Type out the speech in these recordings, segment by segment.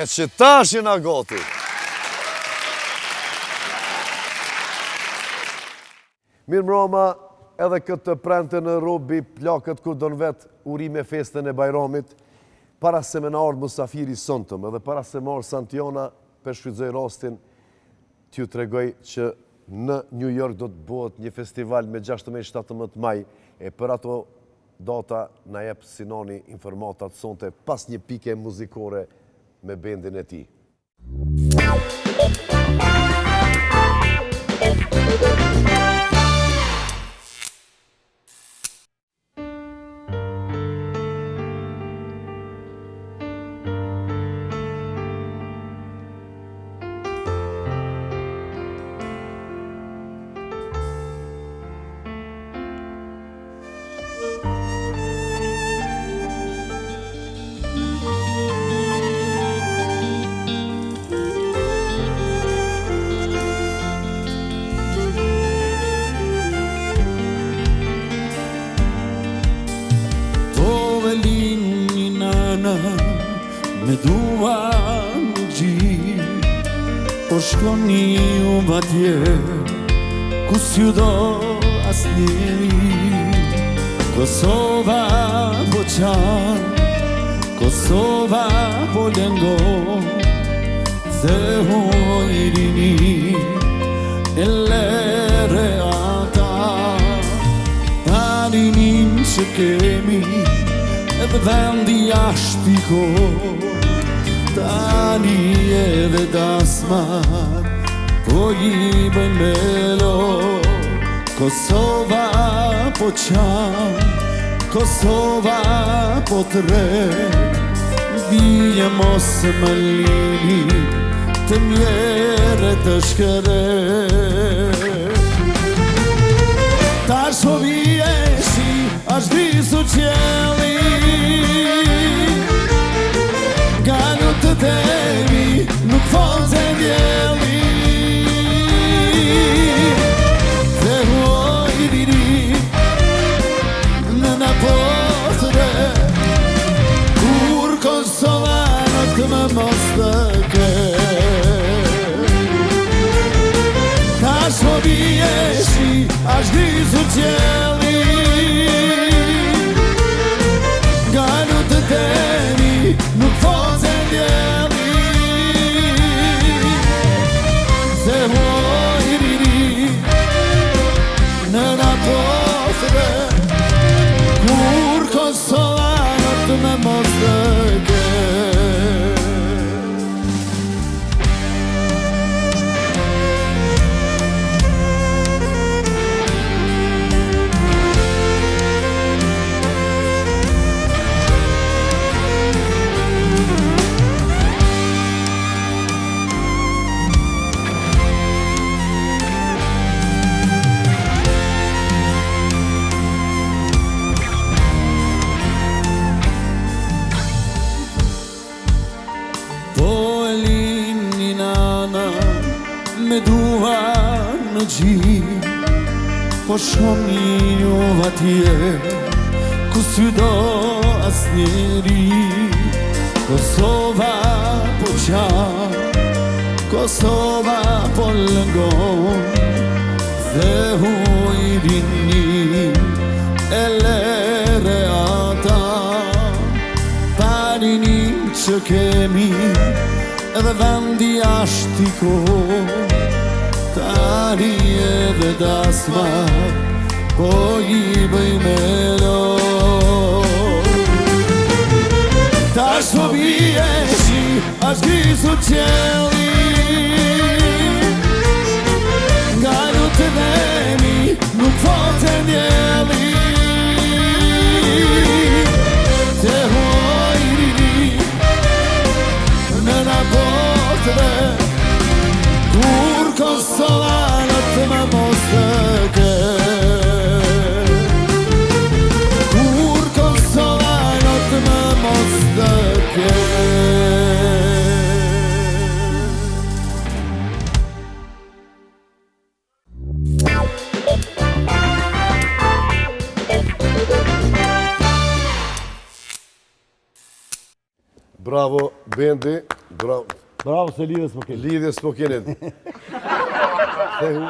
që tash jena goti. Mirë mbroma, edhe këtë prente në Robi, plakët kur don vetë urime festën e Bajramit, para se me në ardhë Musafiri Sontëm, edhe para se marë Santiona, për shfrytëzoj rastin, t'ju tregoj që në New York do të bëhet një festival me 16-17 maj, e për ato data na jep Sinani informatat sonte pas një pike muzikore me bendin e tij. Me dua në gjirë, po shkoni u batje, ku s'ju do as njeri. Kosova po qanë, Kosova po lëngon, dhe i rini e lere ata. Talinim që kemi, edhe vendi ashtë i kohë, tani edhe dasmat, po i bëjnë melo. Kosova po qanë, Kosova po tre, vije mos më lini, të mjere të shkere. Tash po vijeshi, ashtë visu qeli, Ganu të temi, nuk falë të vjeli. Dhe i diri, në në postre, kur Kosovanët më mos të ke. Tash po vijeshi, ashtë grizu qeli, Ganu të temi, nuk falë kur Kosovanët me mos të ke. Me dua në gjirë, po shkoni ju atje, ku s'ju do as njeri. Kosova po qanë, Kosova po lëngon, dhe i rini e lere ata. Parinim që kemi, edhe vendi ashtë i kohë, tani edhe dasmat, po i bëjnë melo. Tash po vijeshi, ashtë grizu qeli, Ganu të vemi, nuk falë të njeli. Te i rini, në në postre, kur Kosovanët me mos të ke. Kur Kosovanët me mos të ke. Bravo, Bendi. Bravo. Bravo se lidhës më keni. Lidhjes po keni. Thehu,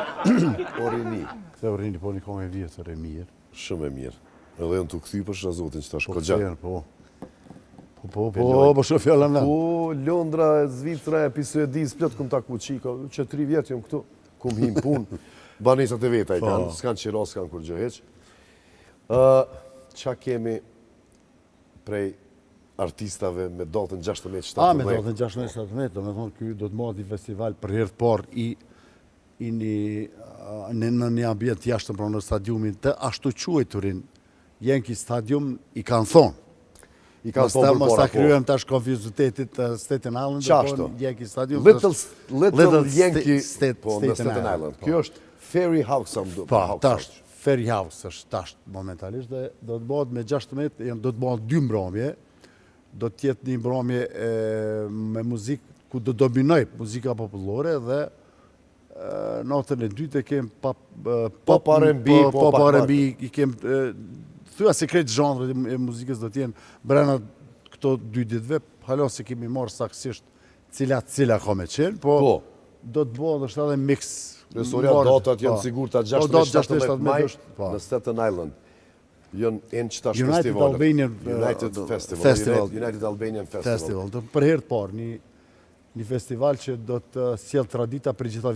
Orini. Se u rini po një kohë e vjetër e mirë. Shumë e mirë. Edhe në të këthy për shrazotin që ta shkogja. Po, shumë fjallë në. Po, Londra, Zvitra, Suedis, plot këm taku qika, që 3 vjetë jom këtu, këm him pun, banesat e veta i kanë, s'kanë qira, s'kanë kur gjë heq. Qa kemi prej artistave me datën 16-17? Me datën 16-17, do me thonë, kjo do të modi festival për herë të parë në një ambient jashtë pra në stadiumin të ashtu quajturin Yankee Stadium i kanë thonë. I kanë thonë për Mos ta para, kryem tash konfuzitetit të Staten Island, Qashtu? Yankee Stadium. Little Yankee po, në Staten Island. Kjo është Ferry House, Po, tash, Ferry House është tash momentalisht dhe do të bëhet me 16, do të bëhet 2 mbrëmje, do të jetë një mbrëmje me muzikë ku do dominoj muzika popullore dhe natën e dytë e kem pop R&B, i kem thua se kretë zhanrët e muzikës do t'jenë brenda këto 2 ditëve, halon se kemi marrë saksisht cila ka me qenë, po do të bëhet është edhe mix. Kresoria datat janë sigur ta 16-17 maj në Staten Island. Jënë në qëtash festivalet. United Albanian Festival. Për herë të parë, një festival që do të sjell tradita për gjitha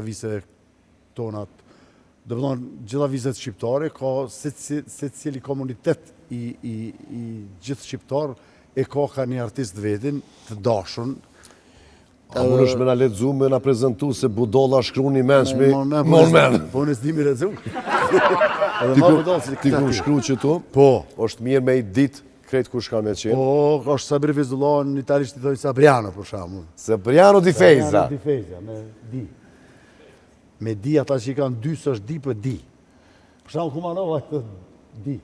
viseve tonat. Do të thonë, gjitha vizet shqiptare, ka se cili komunitet i gjithë shqiptar e ka një artist vetin të dashun. A mund është me na lexu, me na prezentu se Budolla shkru një menshmi, mon men. Po në s'di mi lexu. Ti ku shkru që tu, është mirë me i dit kretë ku shka me qenë. Po, është Sabri Fezullah, në italisht i thoi Sabriano, për shamu. Sabriano di Fejza. Sabriano di Fejza, me di. Me di ata që i kanë 2 së është di për di. Për shamu Kumanova këtë di.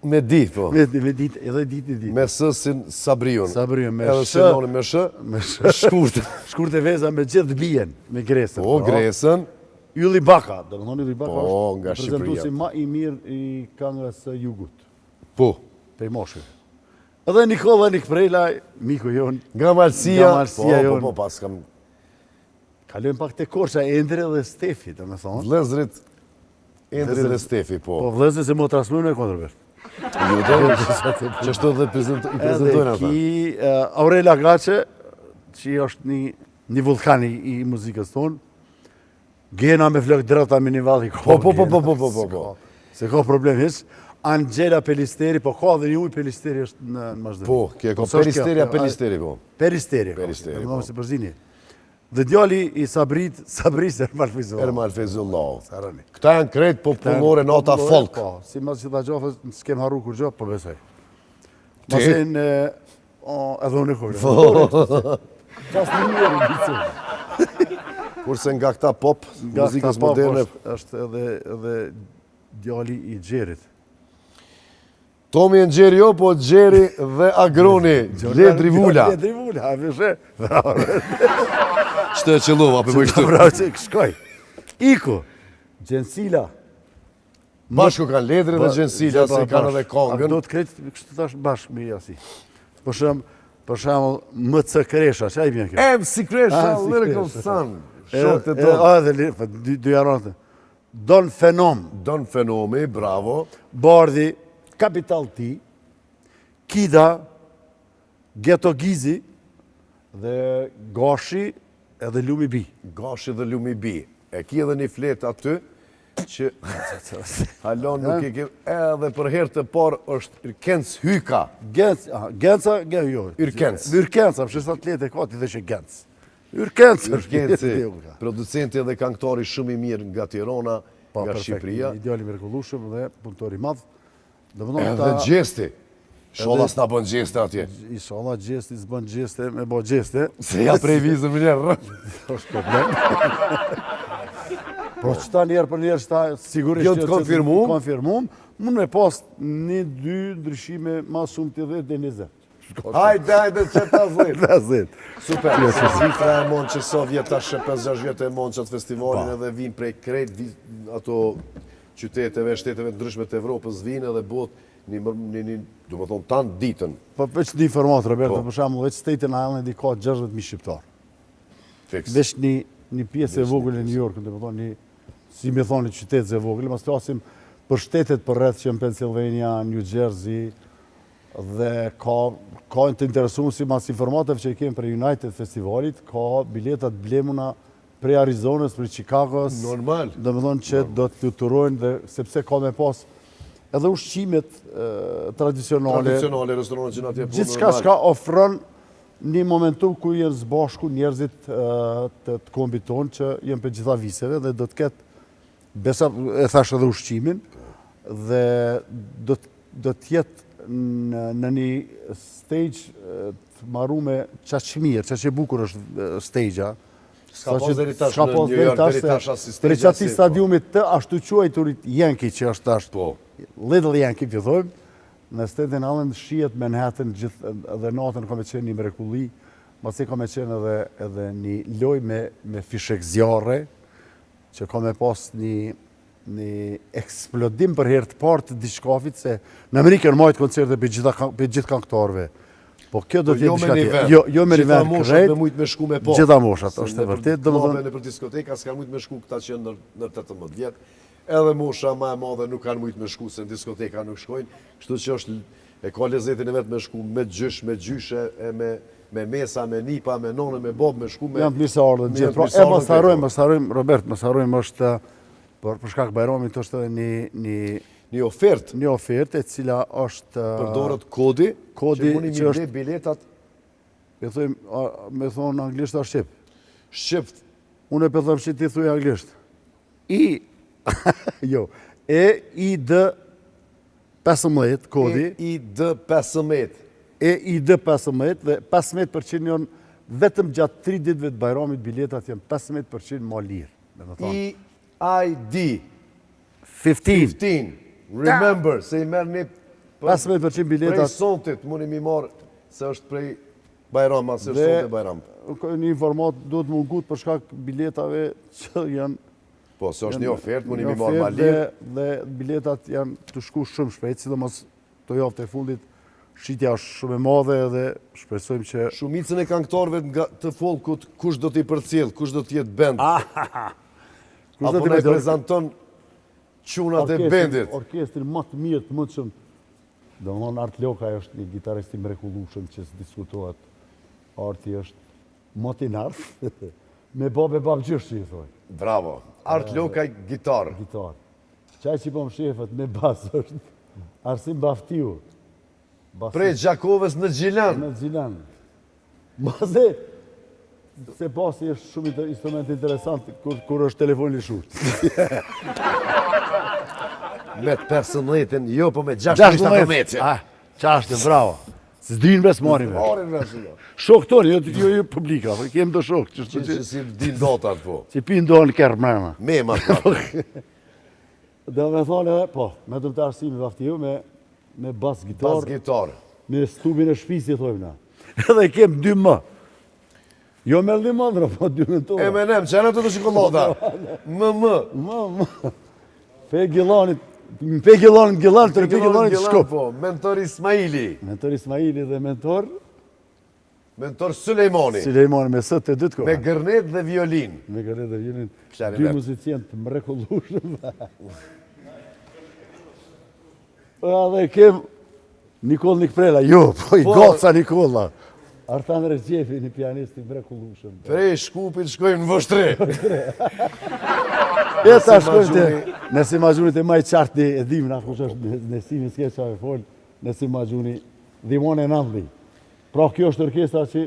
Me di, po. Me di, edhe di. Me sësin Sabrion. Sabrion, me shë. Me shë. Me shë. Shkurt. Shkurt e Veza me gjithë bijen, me Gresën. Po, Gresën. Ylli Baka, do në thonë Ylli Baka është prezentuesi ma i mirë i këngës Jugut. Po. Prej moshë. Edhe Nikola Nikprejla, miku jonë. Nga Malsia. jonë. Po, pas kam... Kalojmë pak të Korça, Endri dhe Stefi, do me thonë. Vlezrit, Endri dhe Stefi, po. Po, vlezrit se më transmujnë e kontrëbert. Ju dhe, që është dhe i prezentojnë ata. Edhe ki Aurela Gace, që është një vulkan i muzikës tonë, Gena me flok drata me një valli kohë. Po. Se ka problem hiç. Angela Pelisteri, po ka dhe një ujë Pelisteri është në mazhdëm. Po, ka Pelisteri, po. Peristeri. Në se përzini. Dhe djali i Sabris Ermal Fezullah. Ermal Fezullah. Këta janë kretë popullore nota folk. Po, si mas që ta gjofës, s'kem harru kur gjofë, po besoj. Masin, edhe unë e kërë. Qas në njërë i bitësë. Kurse nga këta pop, muzikës moderne... është edhe djali i Gjerit. Tomi e Gjeri jo, po Gjeri dhe Agroni, Ledri Vula. Ledri Vula, a vëshe? Qëtë e qëllova, për më kështu. Bravo që shkoj. Iku, Gjensila. Bashku kanë Ledri dhe Gjensila, se kanë edhe kongën. A do të kretë, kështu tash bashkë me jasi. Për shemë, MC Kresha, që a i bjen kjo? MC Kresha, Lyrical Sun. Shokët e tonë. Dy jaronë. Don Fenom. Don Fenomi, bravo. Bardhi, Kapital T, Kida, Geto Gizi, dhe Gashi edhe Lumi B. Gashi dhe Lumi B. E ki edhe një fletë aty, që halon nuk e kemë, edhe për herë të parë është Yrkenc Hyka. Genca, jo. Yrkenc. Yrkenca, përshë sa të letë e ka, ti dhe që Genc. Yrkenc. Producenti edhe këngëtari shumë i mirë nga Tirana, nga Shqipëria. Ideali mrekullueshëm dhe punëtori madh. Edhe gjesti. Sholla s'na bën gjeste atje. Inshallah gjesti s'bën gjeste, me bë gjeste. Se ja prej vizëm njerë. Është problem. Po qëta njerë për njerë qëta sigurisht... Jo të konfirmum? Konfirmum. Mund me pas 1-2 ndryshime ma shumë të 10 dhe 20. Hajde, që ta zlit. Ta zlit. Super, se Zvitra e mon që Sovjet ta 5-6 vjetë e mon që atë festivalin edhe vinë prej krejt ato qyteteve, shteteve ndryshme të Evropës vinë edhe bot do më thonë, tanë ditën. Po veç një informat, Roberto, për shembull, veç Staten Island i ka 60.000 shqiptar. Fiks. Veç një pjesë e vogël e New York, do të thonë si më thonë qytet e vogël, mos flasim për shtetet për rreth që në Pennsylvania, New Jersey dhe ka të interesuar si mas informatave që i kemi për United Festivalit, ka biletat blemuna prej Arizonës, prej Chicagos. Normal. Do të thonë që do të fluturojnë dhe sepse ka me pas edhe ushqimet tradicionale. Tradicionale, restorante që na tje punë. Gjithçka çka ofron një momentum ku jenë zbashku njerëzit të kombit tonë që jenë për gjitha viseve dhe do të ketë, besa e thash edhe ushqimin, dhe do të jetë në një stage të marrume qaq mirë, qaq e bukur është stage-a. Ska pos deri tash në New York, deri tash as stage. Për qati stadiumit të ashtu quajturit Yankee që është tash. Po. Little Yankee, pjethojmë. Në Staten Island shihet Manhattan gjithë edhe natën ka me qenë një mrekulli, masi ka me qenë edhe një loj me fishek zjarre, që ka me pas një eksplodim për herë të parë të diçkafit, se në Amerikën majtë koncerte për gjithë këngëtarëve. Po kjo do të jetë diçka tjetër. Jo me nivel krejt. Me mujt me shku me po. Gjitha moshat, është e vërtet. Domethënë në për diskoteka s'kan mujt me shku këta që janë në 18 vjet. Edhe mosha më e madhe nuk kanë mujt me shku se në diskoteka nuk shkojnë. Kështu që është e ka lezetin e vet me shku me gjysh, me gjyshe, me mesa, me nipa, me nonë, me bob, me shku me. Janë të mirë ardhën gjithë. Pra, e mos harrojmë, Robert, mos harrojmë është për shkak Bajramit është edhe një ofertë. Një ofertë e cila është përdoret kodi që mundi që mi ble biletat. Me thonë anglisht a shqip. Shqip. Unë e pëthëm që ti thuj anglisht. Jo. EID 15 kodi. EID 15. EID 15 dhe 15% janë vetëm gjatë 3 ditëve të Bajramit biletat janë 15% më lirë. EID 15. Remember, se i merë një 15% biletat. Prej sontit, mundi mi marë se është prej Bajrama, se është sontit Bajram. Një informat duhet më ngut për shkak biletave që janë. Po, se është një ofertë, mundi mi marë ma lirë. Dhe biletat janë të shku shumë shpejt, sidomos të javë të fundit, shqitja është shumë e madhe dhe shpresojmë që... Shumicën e këngëtarëve nga të folkut, kush do t'i përcjell, kush do t'jetë bend. Apo ne prezenton qunat e bendit. Orkestrin më të mirë të mëndshëm. Do më thonë Art Lokaj është një gitarist i mrekullueshëm që s'diskutohet. Arti është motinar, me bab gjysh që i thoi. Bravo. Art Lokaj gitar. Qaj që po më shefët me bas është Arsim Baftiu. Prej Gjakovës në Gjilan. Në Gjilan. Maze, se basi është shumë instrument interesant kur është telefoni shurt. Me 15, jo, po me 16. Qashtë, bravo. Se s'dinë bes marim. Marim bes, jo. Shok tonë, jo publika, kemë do shok. Që si din dotat, po. Që pinë do në kërë mërma. Mema, po. Dhe me thonë edhe, po, me të të arsimi Vaftiju, me bas gitar. Bas gitar. Me stubin e shpisi, thojmë na. Edhe kemë 2 më. Jo me lë mandra, po 2 më tonë. M&M, që e në të të shikolloda? Më. Pe Gjelanit, pe Gjelanit Gjelan, të pe Gjelanit Shkop. Po, mentor Ismaili. Mentor Ismaili dhe mentor? Mentor Sulejmani. Sulejmani me sët të dytë kohë. Me gërnet dhe violin. Me gërnet dhe violin. Klarinet. 2 muzicient të mrekullueshëm. Dhe kem Nikol Nikprela, jo, po i goca Nikola. Artan Recjepi, një pianist i mrekullueshëm. Prej Shkupit shkojmë në Vështre. E ta shkojmë të Nësi Majunit e maj qartë e dim në kush është Nësimi s'ke qa e folë, Nësi Majuni dhimon e nëndhi. Pra kjo është orkestra që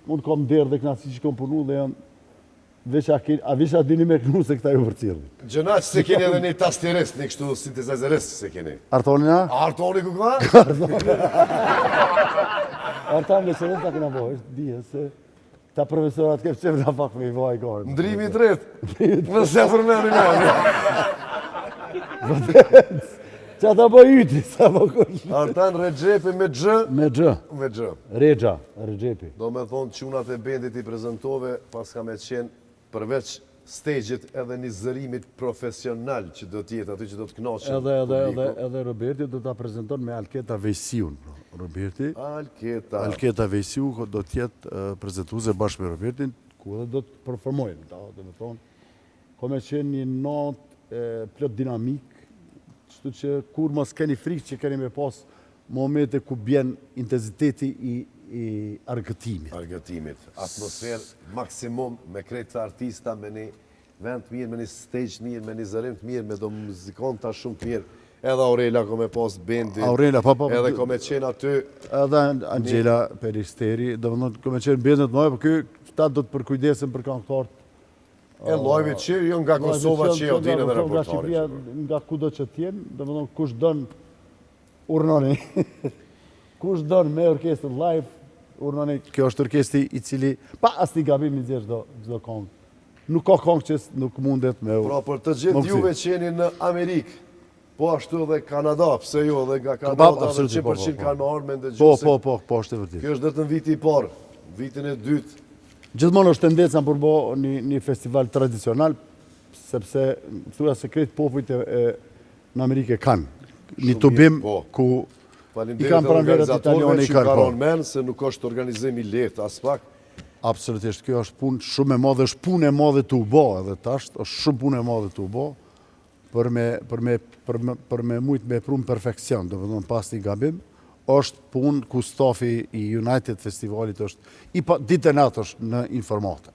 unë kom derë dhe knasi që kom punu dhe janë a visha dini me kënu se këta ju përcilë. Gjëna që se keni edhe një tastjerist, një kështu sintezazerist se keni. Artonina? Artoni ku ka? Artoni se nëmë ta këna bojë, dhije se ta profesorat ke qëmë nga pak me i vaj gërë. Ndrimi i tretë. Më se fërmeni në. Që ata bëj yti, sa më kush. Artan Recjepi me gjë? Me gjë. Me gjë. Recjepi. Do me thonë qunat e bendit i prezentove, pas ka me qenë përveç stage'it edhe një zërimit profesional që do t'jetë aty që do t'knaqen Edhe Roberti do ta prezanton me Alketa Vejsiun. Roberti. Alketa Vejsiu do t'jetë prezantuese bashkë me Robertin, ku edhe do të performojnë. Do të thonë, ka me qenë një natë plot dinamik, kështu që kur mos keni frikë që keni me pas momente ku bjen intensiteti i argëtimit. Atmosferë maksimum me krejt të artista, me një vend të mirë, me një stage të mirë, me një zërim të mirë, me do muzikonta shumë të mirë. Edhe Aurela ko me pas bendi, edhe ko me qenë aty. Edhe Angela Peristeri, do më thonë ko me qenë bendet mëjë, për këta do të përkujdesen për këngëtarët. E lojve që jo nga Kosova që jo dinë dhe Nga Shqipëria, nga kudo që tjenë, do më thonë kush dënë urnoni. Kush dënë me orkestrë live, urnoni. Kjo është orkestri i cili, pa as një gabim një zirë çdo kongë. Nuk ka kongë që nuk mundet me... Pra për të gjithë juve që jeni në Amerikë, po ashtu edhe Kanada, pse jo edhe nga Kanada dhe 100% kanë me armë me ndëgju. Po, është e vërtetë. Kjo është vetëm viti i parë, vitin e dytë. Gjithmonë është tendenca për bo një festival tradicional, sepse thua se krejt popujt në Amerikë kanë. Një tubim ku i kanë pranverët italiane, i kanë po. Men, se nuk është organizim i lehtë as pak. Absolutisht, kjo është punë shumë e madhe, është punë e madhe të u bo, edhe tash, është shumë punë e madhe të u bo, për me mujtë me prunë perfekcion, do vëdhën pas një gabim, është punë ku stafi i United Festivalit është ditë e natë është në informata.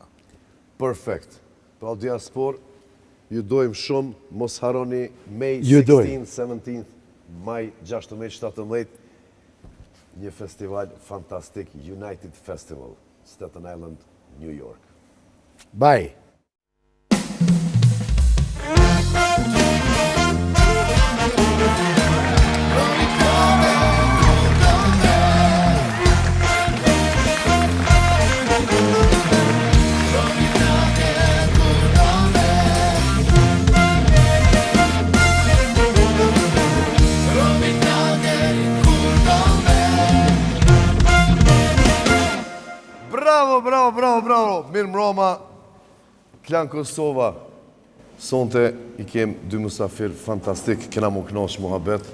Perfekt. Pra diaspor, ju dojmë shumë, mos haroni May 16, 17, maj 16-17, një festival fantastik, United Festival, Staten Island, New York. Bye! Bravo. Mirë mbroma, Klan Kosova. Sonte i kem dy musafir fantastik, kena mu knosh muhabet.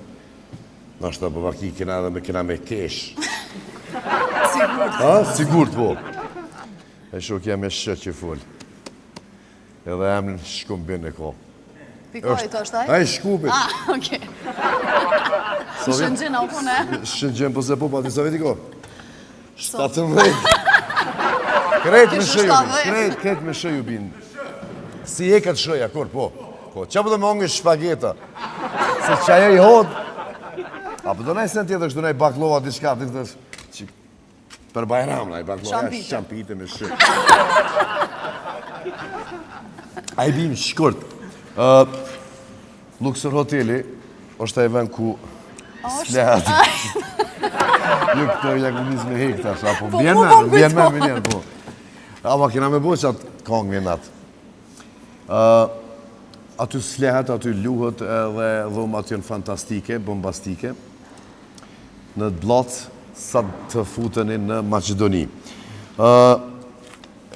Nashta bëvaki kena me kesh. Sigurt po. E shok jam e shët që full. Edhe emrin Shkumbin e ko. Pikoj të është Ai Shkumbin. Okej. Shëngjën au pune? Shëngjën po se po, pa të sa veti ko? 17. Krejt me shëju bin. Si e këtë shëja, kur, po. Qa përdo me ongë shpageta? Se qaja i hod. A përdo nej sen tjetër, shdo nej baklova, diçka, për Bajram, nej baklova, shampite me shëj. A i bim shkurt. Luxor Hoteli, është e vend ku slehat. Ju këto jakumis me hekta, po bjen me, po. Ama kena me bo që atë kongë një natë. Aty slehet, aty luhet edhe dhomë aty në fantastike, bombastike. Në blatë, sa të futeni në Macedoni.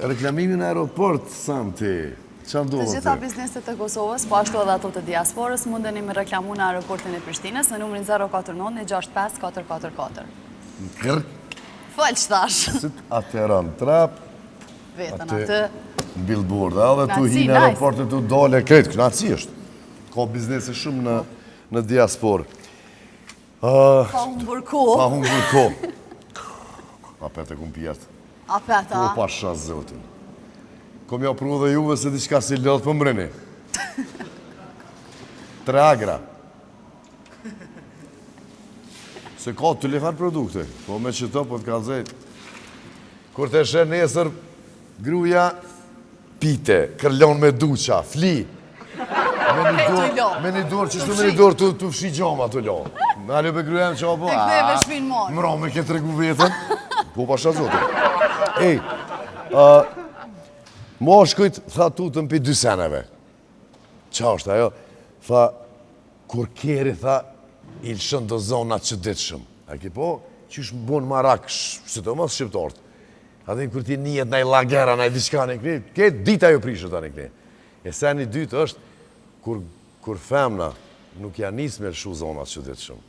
Reklamimin në aeroport, Santi, që ndodhë të gjitha bizneset të Kosovës, po ashtu edhe ato të diasporës, mundeni me reklamu në aeroportin e Prishtinës në numrin 049 65 444. Falë që tash. Atëran trap, Vetën atë. Në billboard, edhe tu hinë aeroportet tu dole, kretë, knaci është. Ka biznese shumë në diasporë. Pa humbur ko. Apete kum pjertë. Apete, a? Po pasha zotin. Kom ja pru dhe juve se diçka si lëdhë për mbreni. 3 agra. Se ka të lefar produkte, po me që të po të kalzejt. Kur të shenë nesër, gruja pite, kërlon me duqa, fli. Me një dorë, që shtu me një dorë të fshi gjoma të lo. Me alë për gruja më që po, e këtheve shpinë morë. Mra me këtë regu vetën, po pasha zotin. Ej, ma shkujt, tha tutën për 2 seneve. Qa është ajo? Tha, kur keri, tha, i lëshën do zonat që ditë shumë. A ki po, që është më bunë marak, që të mësë shqiptartë. A dhe kur ti njët në i lagera, në i diçka në këni, këtë dita ju prishët të në këni. E seni dytë është, kur femna nuk janë nisë me lëshu zonat që ditë shumë.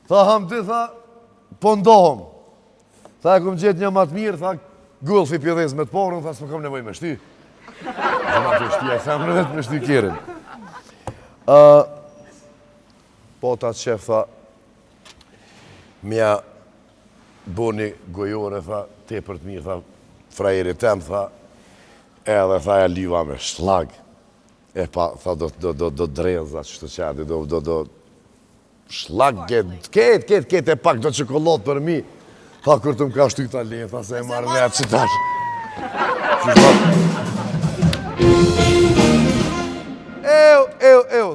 Tha Hamdi, tha, po ndohëm. Tha e kom gjetë një matë mirë, tha, gulfi pjedhez me të porën, tha, s'më kom nevoj me shty. Zona të shty, a femnë vetë me shty kjerin. Po ta qef, tha, mja boni gojore, tha, te për të mirë, tha, frajeri tem, tha, edhe tha e liva me shlag. E pa, tha, do dreza që të qati, do shlag, ket, e pak do qokolot për mi. Tha, kur të më ka shty këta le, tha, se e marrë vetë që tash.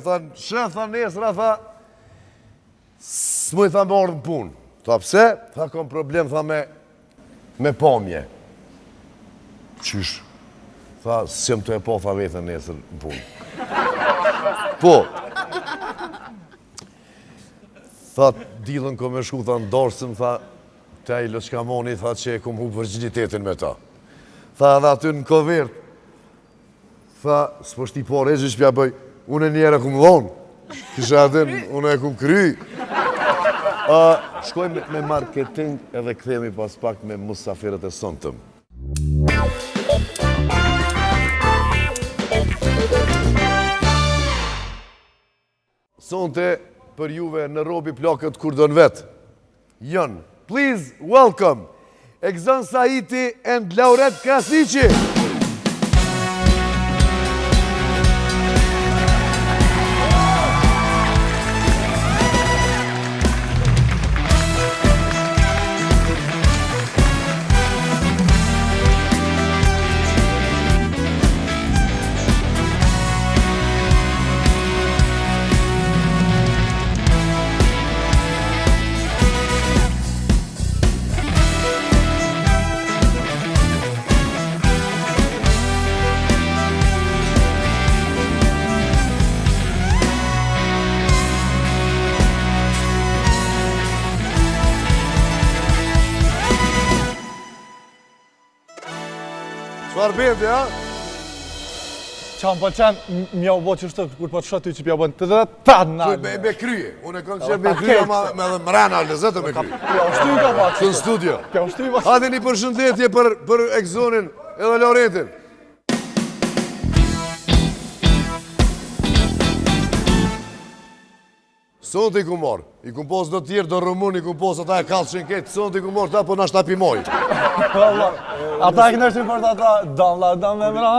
Tha, shef, tha, nesra, tha, s'muj, tha, me orë në punë. Tha, pse? Tha, kom problem, tha, me pomje. Qysh? Tha, s'jem të e po, tha, vetën nesër në punë. Po. Tha, dilën kom e shku, tha, ndorsëm, tha, te i Loçkamoni, tha, që e kom hu virginitetin me ta. Tha, edhe aty në kovert, tha, s'po shti po rejgjë që pja bëj, unë e njerë e kom dhonë, kisha adin, unë e kom kry. Shkoj me marketing edhe këthemi pas pak me musafirët e sontëm. Sonte për juve në robi plakët kur do në vetë. Jën, please welcome Egzon Saiti and Lauret Krasiqi. Çfarë bëndi, ha? Qa më pëlqen, mja u bo që shtë, kur po të shëty që pja bënë të dhe ta në Me krye, unë e kam qenë me krye, me dhe mrena lezetë me krye. Pja u shty ka pa Të në studio. Pja u shty pa Hadi një përshëndetje për Egzonin edhe Lauretin. Sonte i ku marë, i ku posë do tjerë, do rëmun, i ku posë ata e kalëshin ketë, sonte i ku marë ta, po na shtapi moj. Ata e kënështin për të ata, dam me mra.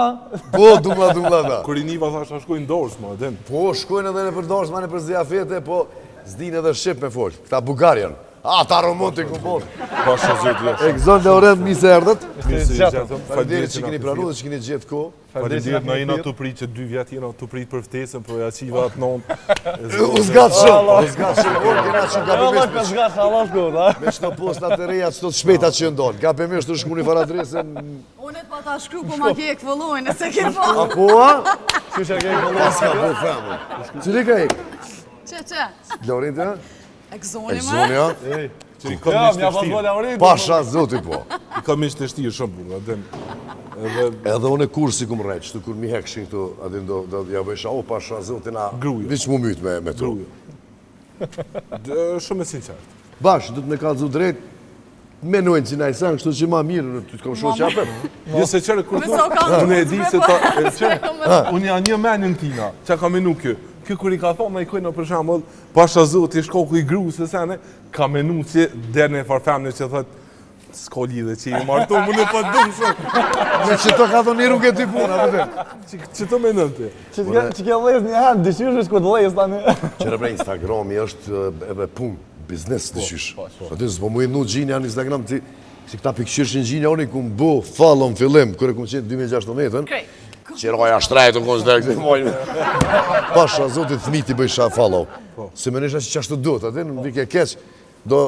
Po, dumla da. Kur i niva thash, a shkojnë dorës, ma, den. Po, shkojnë edhe në për dorës, ma në për zjafete, po s'din edhe shqip me folë, këta Bugarjan. Ta rëmun të i ku posë. Pasha zëtë jashtë. Egzon Lauret, mi se erdhët. Faleminderit që keni pranu dhe që keni gjithë ko. Faleminderit, na jena të pritë që 2 vjetë jena të pritë për ftesën, pro ja qiva atë nonë. U zgatë shumë, kena që ka Allah ka përmisht zgatë, Allah shkot, ha? me qëto postat të reja, qëto të shpejta që ndonë. Ka përmisht të shku një faradresën. Unë të pa ta shkru, po ma ke e këvëllojnë, nëse ke po. A po, a? Që që ke këllon? Pas ka po femën. Cili ka ik? Që? Laurit, ja? Egzoni Egzoni, ja? Që i Ja, kam mja pas ishte bo Laurit. Pasha zoti po. I kam ishte shtirë shumë burë, den. Edhe unë e kursi kum req, të kur mi hekshin këtu, adin do ja bëjsha, o pasha zotina, Gruja. viç mu mytë me tu. Shumë e sinqartë. Bash, du të me kalëzu drejt, menojnë që na i sanë, kështu që ma mirë, ty të kom shohë qapem. Jo se qërë kur Mëso kam unë e di se ta... Qërë? Unë janë një menin tina, që ka menu kjo. Kjo kur i ka thonë, i kujnë për shambull, pasha zoti shkoku i gru se sene, ka menu që derën e farfemne që thët, s'ko lidhe që i martu, më në për dumë shumë. Me që të ka thonë një rrugë e ty puna, pëtë. Që të menën të? Që ke lez një herë, dëshysh është këtë lez tani. Qërë bre, Instagrami është edhe punë, biznes dëshysh. Aty s'po mu i nu gjinja në Instagram, si këta pikëshirshin gjinja, unë i ku më bu follow në fillim, kërë ku më qenë 2016-ën, qëroja shtrajtë në konzderë këtë mojnë. Pasha, zotit thmiti bëjsha follow. Se më nësha që qashtu duhet, aty në vike keq, do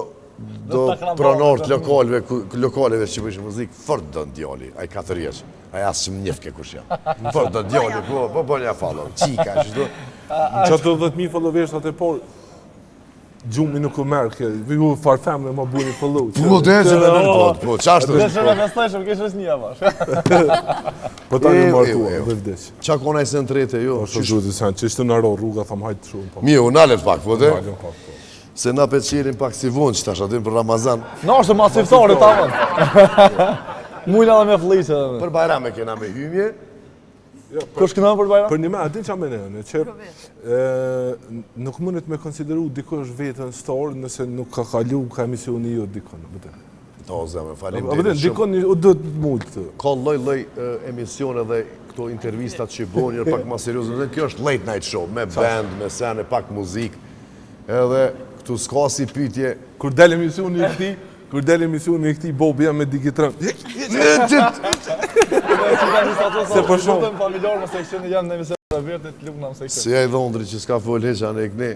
pronorët lokaleve që bëjshë muzikë, fort do në djali, a i 4 vjeç, a i asë që më njefke kush janë. Fort do në djali, po një follow, qika, që do. Që të 10.000 followers atë por, Gjumi nuk u merë, ju farfem dhe ma buri pëllu. Po, dhe që me nuk po, qashtë Dhe që me festojshëm, kishë është një bash. Po ta një martua, dhe vdesh. Qa kona i sen trete, jo? Po shumë të sen, që ishte në ro rruga, tham hajtë shumë. Po. Mio, nalet pak, po dhe? Nalën pak, po. Se na pe qirin pak si vonë që tash atin për Ramazan. Në është masivtore ta vënd. Mujna dhe me fliqe. Për Bajram e kena me hymje. Kush këna për Bajram? Për një me, adin qa me në qërë, nuk mundet me konsideru dikosh vetën storë nëse nuk ka kalu ka emisioni jo dikon. To, zemë, falim Abëden, dikon u do të mullë të. Ka loj emisione dhe këto intervistat që bojnë njërë pak ma seriosë. Dhe kjo është late night show, me band, me sene, pak muzik. Edhe këtu s'ka si pytje. Kur del emisioni i këti, Bobi jam me digitran. Se për shumë. Lutëm familjarë më seksioni janë në emision dhe vërë të lukë në më seksion. Si e i dhondri që s'ka folë heqa në e këni.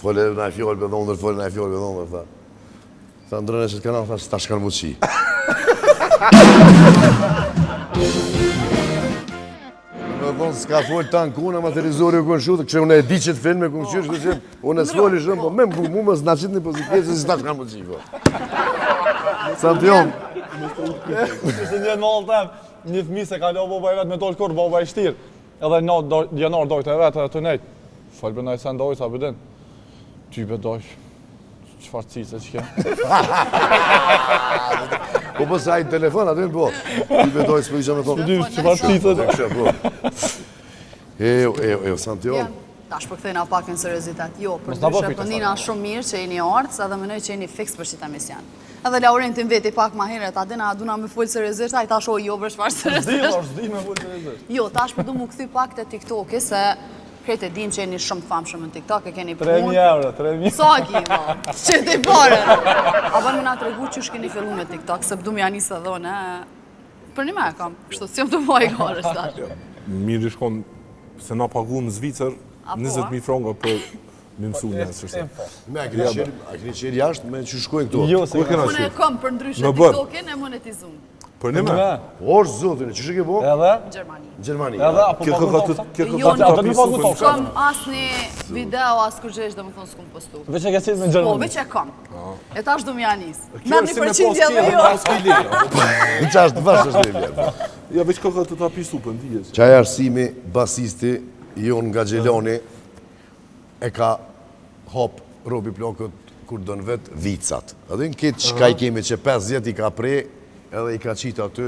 Folë na i fjallë be dhondrë, folë na i fjallë be dhondrë, tha. Tha ndrëne që të kanal, tha që ta shkanë muqi. Me thonë, s'ka folë ta në kuna, materizori u kënë shutë, kështë unë e di që të filme, kënë qyrë, kështë që unë e s'folë i shumë, po me më s'na qitë një pozitivë, se si ta shkanë muqi, po. Santion. Ishte një në malë tem, një fëmi se ka lo boba e vetë me dollë kur, boba i shtirë. Edhe në janar dojtë e vetë edhe të nejtë. Falë për nëjë sen dojtë, sa bëdin. Ty be dojtë. Qëfar cice që ke? Po përsa i telefon, atë po. Ty be dojtë s'po isha me thonë. Dy, qëfar cice të? Kështë, po. E, Santion. Tash për këthejna pak në seriozitet. Jo, për Mos na bëj dyshe, pyetje, për nina shumë mirë që jeni artës edhe mënoj që jeni fix për qita emision. Edhe Lauren të veti pak ma heret, adina duna me full seriozisht, a i tash o jo për shfarë seriozisht. Zdi me full seriozisht. Jo, tash për du mu këthy pak të TikTok-i, se krejt e din që jeni shumë të famshëm në TikTok, e keni 3.000 euro, 3.000. Sa ki, ma, që të i pare. A bërë me nga të regu që shkeni fillu me TikTok, se pëdu me janisë edhe dhone, për një me kam, kështu si jam të moj kare shtash. Mirë i shkon, se na pagu në Zvicër, 20.000 franga për me mësu një nësë. Me, a keni qërë jashtë me që shkojnë këto? Jo, se kena Unë e kom për ndryshe Në bërë. TikTok-in e monetizun. Për një me. Orë zotin, që shë ke bo? Edhe? Gjermani. Gjermani. Edhe, apo Kjo pagu ka topsa? të Jo, ta do të pisu pagu për topsa. Kom asni video, as kur gjesh dhe më thonë s'kum postu. Veç e ke qitë me Po, Gjermani. veç e kom. E tash du m'ja nis. Kjo Merë është një si me përqindje dhe jo. pas kili. Qa është vash është me vjerë. Ja, veç ka të ta pisu për ndijes. Qaj arsimi, basisti, jon nga Gjeloni, e ka hop Robi Plokët kur dënë vetë vicat. Edhe në këtë qka i kemi që 50 i ka prej, edhe i ka qitë aty,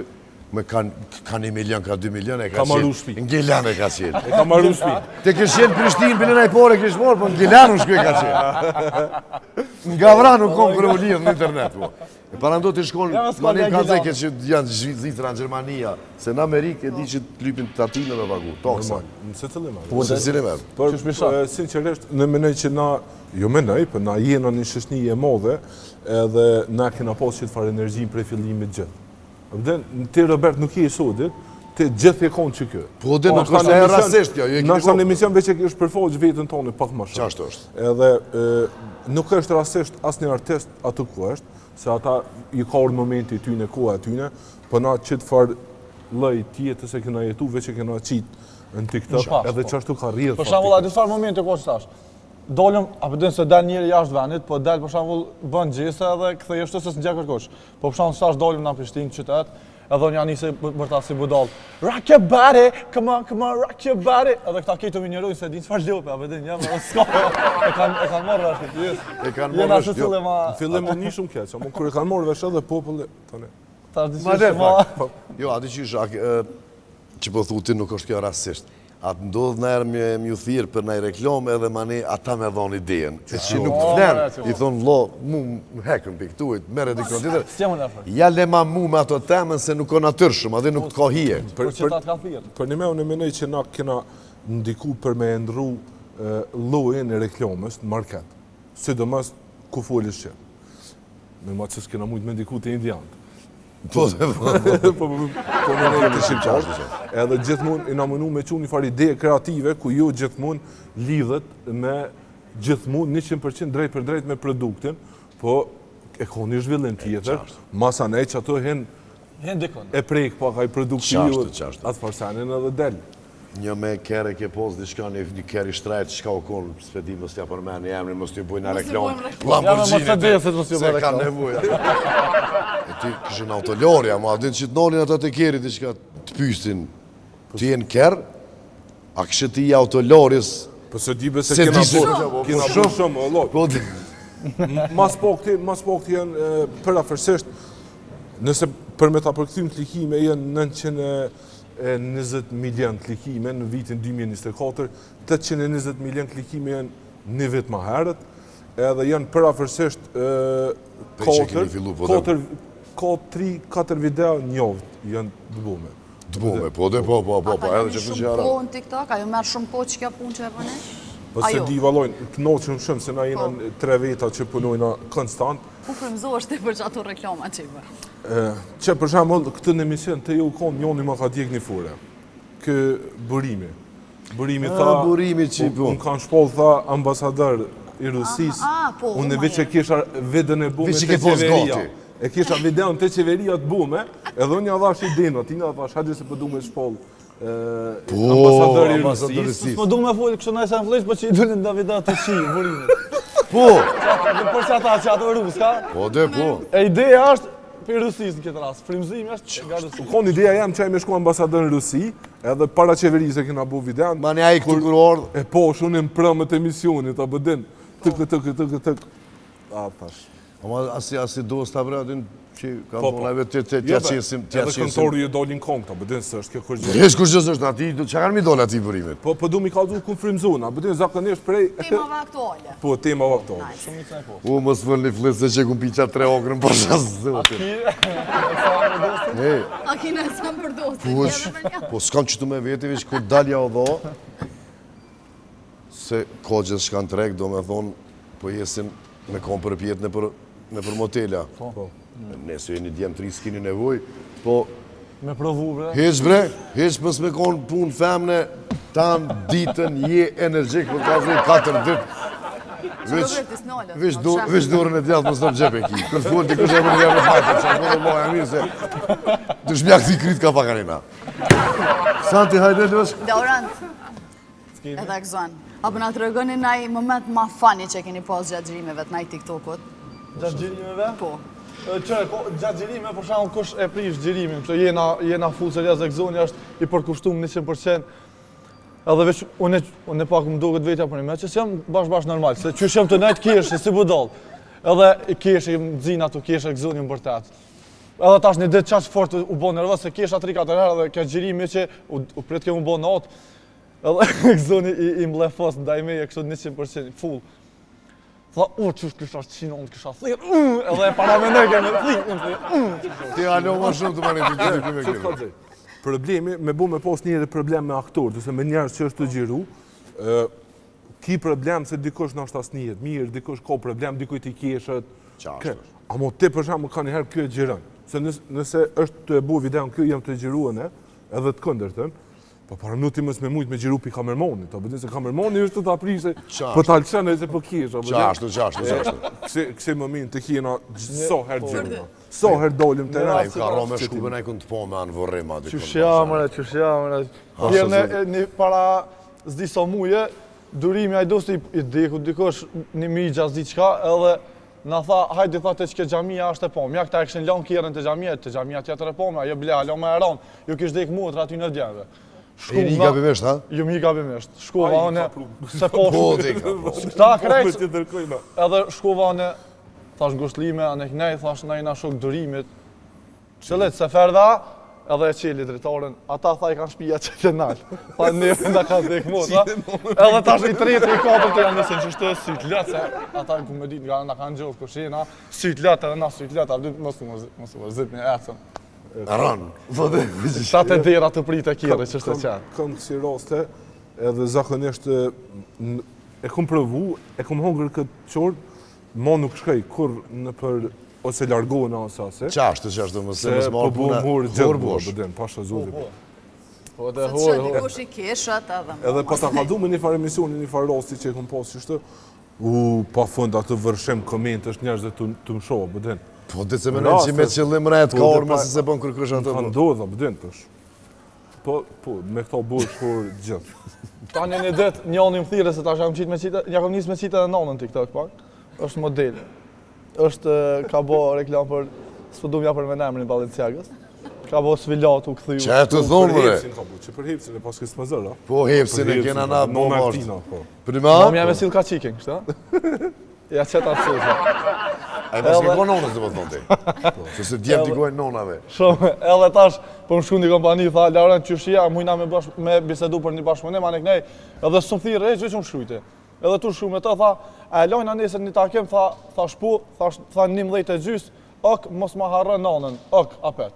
me ka 1 milion, ka 2 milion, e ka Ka marru qenë. shpi. Në Gjelan e ka qenë. E ka marru shpi. Te kështë qenë Prishtinë, bilën e pore kështë morë, po në Gjelan u shkuj ka qenë. Nga Vranu kom kërë u lidhë në internet, po. E parando të shkonë, Ja, s'ka manin nga ka Gjelan. zeke që janë Zvitra në Gjermania, se në Amerikë e di që të lypin tatinë dhe vagu, toksa. Në se të lema. Po, se si në merë. Por, Qysh pisha? sinqerisht, në menoj që na, jo menoj, për na jena një shëshni e modhe, edhe na kena pas që të farë energjin prej fillimit gjithë. Vden, ti Robert nuk je i sodit, ti gjithë e konë që kjo. Po, dhe nuk është e rasisht kjo, ju e Në keni është në kohë. emision veç e është përfoq vetën tonë pak më shumë. Qashtë është. Edhe nuk është rasisht asë një artist atë ku është, se ata i ka orë momenti tyne, koha tyne, për na qëtë farë lëj tjetës e kena jetu, veç e kena qitë në TikTok, Shpas, edhe po. që ashtu ka rrjedhë. Për shembull, a di çfarë momente ko që tash? Dolëm, apo din se dal njëri jashtë vendit, po dal për shembull bën gjese edhe kthej ashtu se s'ngja kërkosh. Po për shembull tash dolëm në Prishtinë qytet, edhe unë janë nisë bërta si budall. Rock your body, come on, rock your body. Edhe këta këtu minjerojnë se din çfarë ljope, apo din, jam s'ka. E kanë marrë rashkë pyes. E kanë Jena marrë ashtu rashkë, jo. cillë ma Në fillim më një shumë keq, ama kur e kanë marrë vesh edhe populli, tani. tash di Ma le, ma. Jo, ati që po thuti nuk është kjo rasisht. Atë ndodhë në erë m'ju thirë për nëjë reklamë edhe mani ata me dhonë idejen. E që nuk flenë, i thonë vlo, mu më hekën për këtuit, mere dikon tjetër. S'jam unë afër. Ja le ma mu me ato temën se nuk o natyrshëm, adhe nuk ka hije. Për qytet ka thirr. Për një me unë menoj që na kena ndiku për me ndru llojin e reklamës në market. Sidomos ku folis që. Me ma që s'kena mujtë me ndiku të indiantë. Po, Po me nejë të shqipqashtë. Edhe gjithmonë i na mënu me qunë një farë ide kreative, ku jo gjithmonë lidhet me gjithmonë 100% drejt për drejt me produktin, po e ka një zhvillim tjetër, masa nej që ato hen Hen dikon. e prejk pak aj produkti Qashtë, ju qashtë. atë farsanin edhe del. Një me kere ke pos diçka një keri shtrajt çka u konë, s'pe di mos t'ja përmend emrin, mos t'ju bujnë reklam. Mercedesit mos t'ju Se bëj ka reklam. nevojë. E ti kishin autolorja, ma din që t'nolin ata të keri diçka të pyestin. Ti je në kerr, a kishe ti autolorjes? Po se di be se Se kena di se- kena bërë shumë, Allah. Po Mas po këti janë përafërsisht, nëse për me ta përkthym klikime janë 920 milion klikime në vitin 2024, 820 milion klikime janë një vit më herët, edhe janë përafërsisht që keni fillu, po, 3-4 video njovë janë dëbume. Dëbume, po, edhe që shumë fënqara. po në TikTok, ajo merr shumë po që kjo punë që e bën ai? Po se di valojnë, kënoqëm shumë se na jena 3 veta që punojna konstant. Ku frymëzohesh ti për ato reklama që i bën? Që për shembull këtë në emision të ju konë njoni më ka djeg një fure. Kë burimi. Burimi tha, burimi që po. unë kanë shpoll tha ambasador i Rusisë, po, unë ma veç e kisha videon e bume Veç i të ke pos qeveria. gati. E kisha videon të qeveria të bume, edhe unë ja dhash idenë, aty na thash hajde se po du me shpoll ambasador i ambasador i Rusisë. Rusisë. Po du me full kështu nëjse në flesh, po që i dulin da vida të qi, burimit. Po, Për që ata që ato rus, ka? po, po. E ideja është për Rusisë në këtë rast, frymëzimi është nga Rusia. Kon ideja jam që ai me shku ambasador në Rusi, edhe para qeverisë e kena bu videon. Mani ai këtu kur ardh, E po, shunë në prëmët e misionit, a bëdin, tëk. A, thash. ama asi dos ta vradin që kam Po, punave të Jo, qesim, Edhe kontori ju dolin kong, ta bëdin së është kjo kërgjë. Rresh kur gjë është aty, çka kanë mi dol aty burimet. Po du mi kalzu ku frymzona, bëdin zakonisht prej... Temave aktuale. Po, tema aktuale. U mos vëni flesë që ku piqa 3 okrën për shas zotin. E, A kina sa për dosë? po s'kam qëtu me veti, veç kur dalja o dho, se ka gjithë shkan treg, do me thonë, po jesin me kom për pjetë në për motela. Po. Nëse jeni djemë 3 s'kini nevoj, po Me provu, bre. heq mës me konë punë femne, tanë ditën je energjik, për ka zhej 4 ditë. Veç dorën e djatë mës në gjepe ki. Kërë full të kështë e më një më fajtë, që më në loja mirë se të shmjak t'i kryt ka pakarina. Santi, hajde lësh. Dorant. Edhe Gzon. Apo na tregoni naj moment ma funny që keni pas gjatë xhirimeve të naj TikTokut? Gjatë xhirimeve? Po. Gjatë xhirimeve, për shembull, kush e prish xhirimin, kështu jena full seriozë Gzoni është i përkushtuar 100%. Edhe veç unë pak më duket vetja për një që jam bash normal, se qysh jam të najt kesh, si budall. Edhe kesh i mzin ato kesh e Gzoni më bërtat. Edhe tash një ditë çaq fort u bë nervoz se kesha 3-4 herë dhe kjo xhirimi që u prit kjo më bë natë. Edhe Gzoni i mblefos ndaj meje kështu 100% full. Tha, qysh kisha qinon, kisha thirë, edhe e para me ne kemi thirë, Ti alo ma shumë të mani të gjithë me këtë. Problemi, me bu me pos njëri problem me aktor, duse me njerës që është të gjiru, ki problem se dikush në është asnijet mirë, dikush ka problem, dikuj t'i keshët. Amo ti për shamë ka njëherë kjo e gjirën. Se nëse është të e bu videon kjo jam të gjiruën edhe të këndërtën, po para nuk ti mës me mujt me gjiru pi kamermonit, ta bëdin se kamermoni është të ta prishe, po ta lëqene se po kish. Qashtu. Kësi më minë të kjena so herë gjiruna. So herë dolim të Ai rrë. ka rome shkuben ai kënë të po me anë vorrima. qyshja, Pjerë një para zdi so muje, durimi a i dosti i deku dikosh një migja zdi qka, edhe na tha, hajde tha të qke gjamia është e po, mja këta e këshin lanë kjerën të gjamia tjetër e po, ajo ble, alo me e ranë, ju kish dek mutra aty në djenve. E një gabimisht, ha? Jo mi gabimisht, shkova anë, se po Po, shku, dika, po. këta krejt, edhe shkova anë, thash ngushtlime, anë e kënej, thash na jena shok durimit, qëllet se ferda, edhe e qeli dritoren, ata tha i kanë shpija që të nalë, tha neve nga ka dek motra, edhe tash i tretë i katërt të janë nëse që shtë syt letë, se ata ku me ditë nga kanë gjohë kushina, syt letë edhe na syt letë, abdi mos u zit një ecën. Aran. Shatë e dera të pritë e kjere që është e qenë. Kam kësi raste, edhe zakonisht e kom provu, e kom hongër këtë qort, ma nuk shkaj kur në për, ose largohen asase. Qashtu, mëse mësë Po marë bu puna. murë gjithë bërë, bëdin, pasha zudhi. Po dhe Se që dikush i keshat edhe më. Edhe pa ta kaldu me një farë emisioni, një farë rasti që e kom pas qështë, pa fund atë vërshim koment është njerëz dhe të më shohë, bëdin. Po, dhe se menon që me qëllim rejtë ka orë, mëse se bon kërkush atë. Ka ndodha, bëdin, pësh. Po, me këto bush kur gjithë. Tani një det, njëni më thirrë se tash jam qitë me qitë, ja kam nisë me qitë edhe nonën TikTok pak. Është model. Ka bo reklam për s'po ja për me emrin Balenciagës. Ka bo svilatu kthyu. Çe të thonë bre. Që për hepsin e pas kësë më zërë, Po hepsin e kena na po po Martina, po. Prima? Mom jam e sill ka chicken, kështu, a? Ja qeta të sësa. Ai mos i konë nonës do të thonë ti. Se djem t'i gojnë nonave. Shumë, edhe tash, po më shku një kompani, tha, Lauren, qyshia, mujna me bisedu për një bashkëpunim, anë kënej, edhe s'm thirrë, që më shkrujti. Edhe tu shku me të, tha, a e lojna nesër një takim, tha shpu, tha 11:30, ok, mos ma harrë nonën, ok, apet.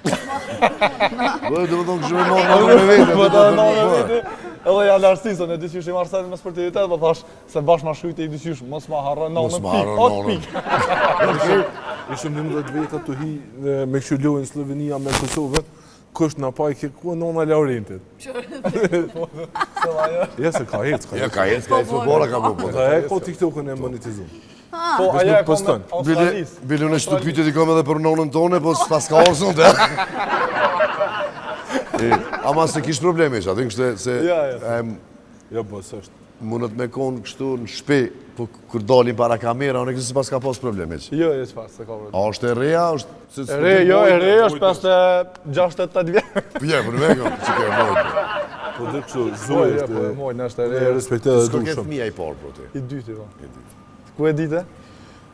Do të thonë kështu me nonë me vetë. Po të nonën me vetë, edhe ja larsisën e dyqysh i Marselit me sportivitet, po thash, se bashkë ma shkrujti i dyqysh, mos ma harrë nonën, pik, ok, pik. Ishëm 11 veta të hi me kështu lojnë Slovenia me Kosovën, kush na pa i ke ku nona Laurentit. Ja se ka hecë, Ja ka jetë, ka jetë futbola ka po. Ka e ko TikTokën e monetizum. Po, Vesh aja nuk e kom poston. Australisë. Bile në shtupytje t'i kom edhe për nonën tone, po s'pas ka orësën të. Ama se kish probleme që, atë kështë se Ja, po, s'është. mundet me konë kështu në shpe, po kur dalin para kamera, unë e kështë s'pas ka pas probleme që. Jo, çfarë, se ka probleme. A është e reja, është... E re është 68 vjetë. Pje, për me kom, që ke mojtë. Po dhe kështu, zoj Po, është, mojnë është e e re. respekte dhe S'ko du ke shumë. fëmija i parë, pro ti. I dyti, po. Ku e dite?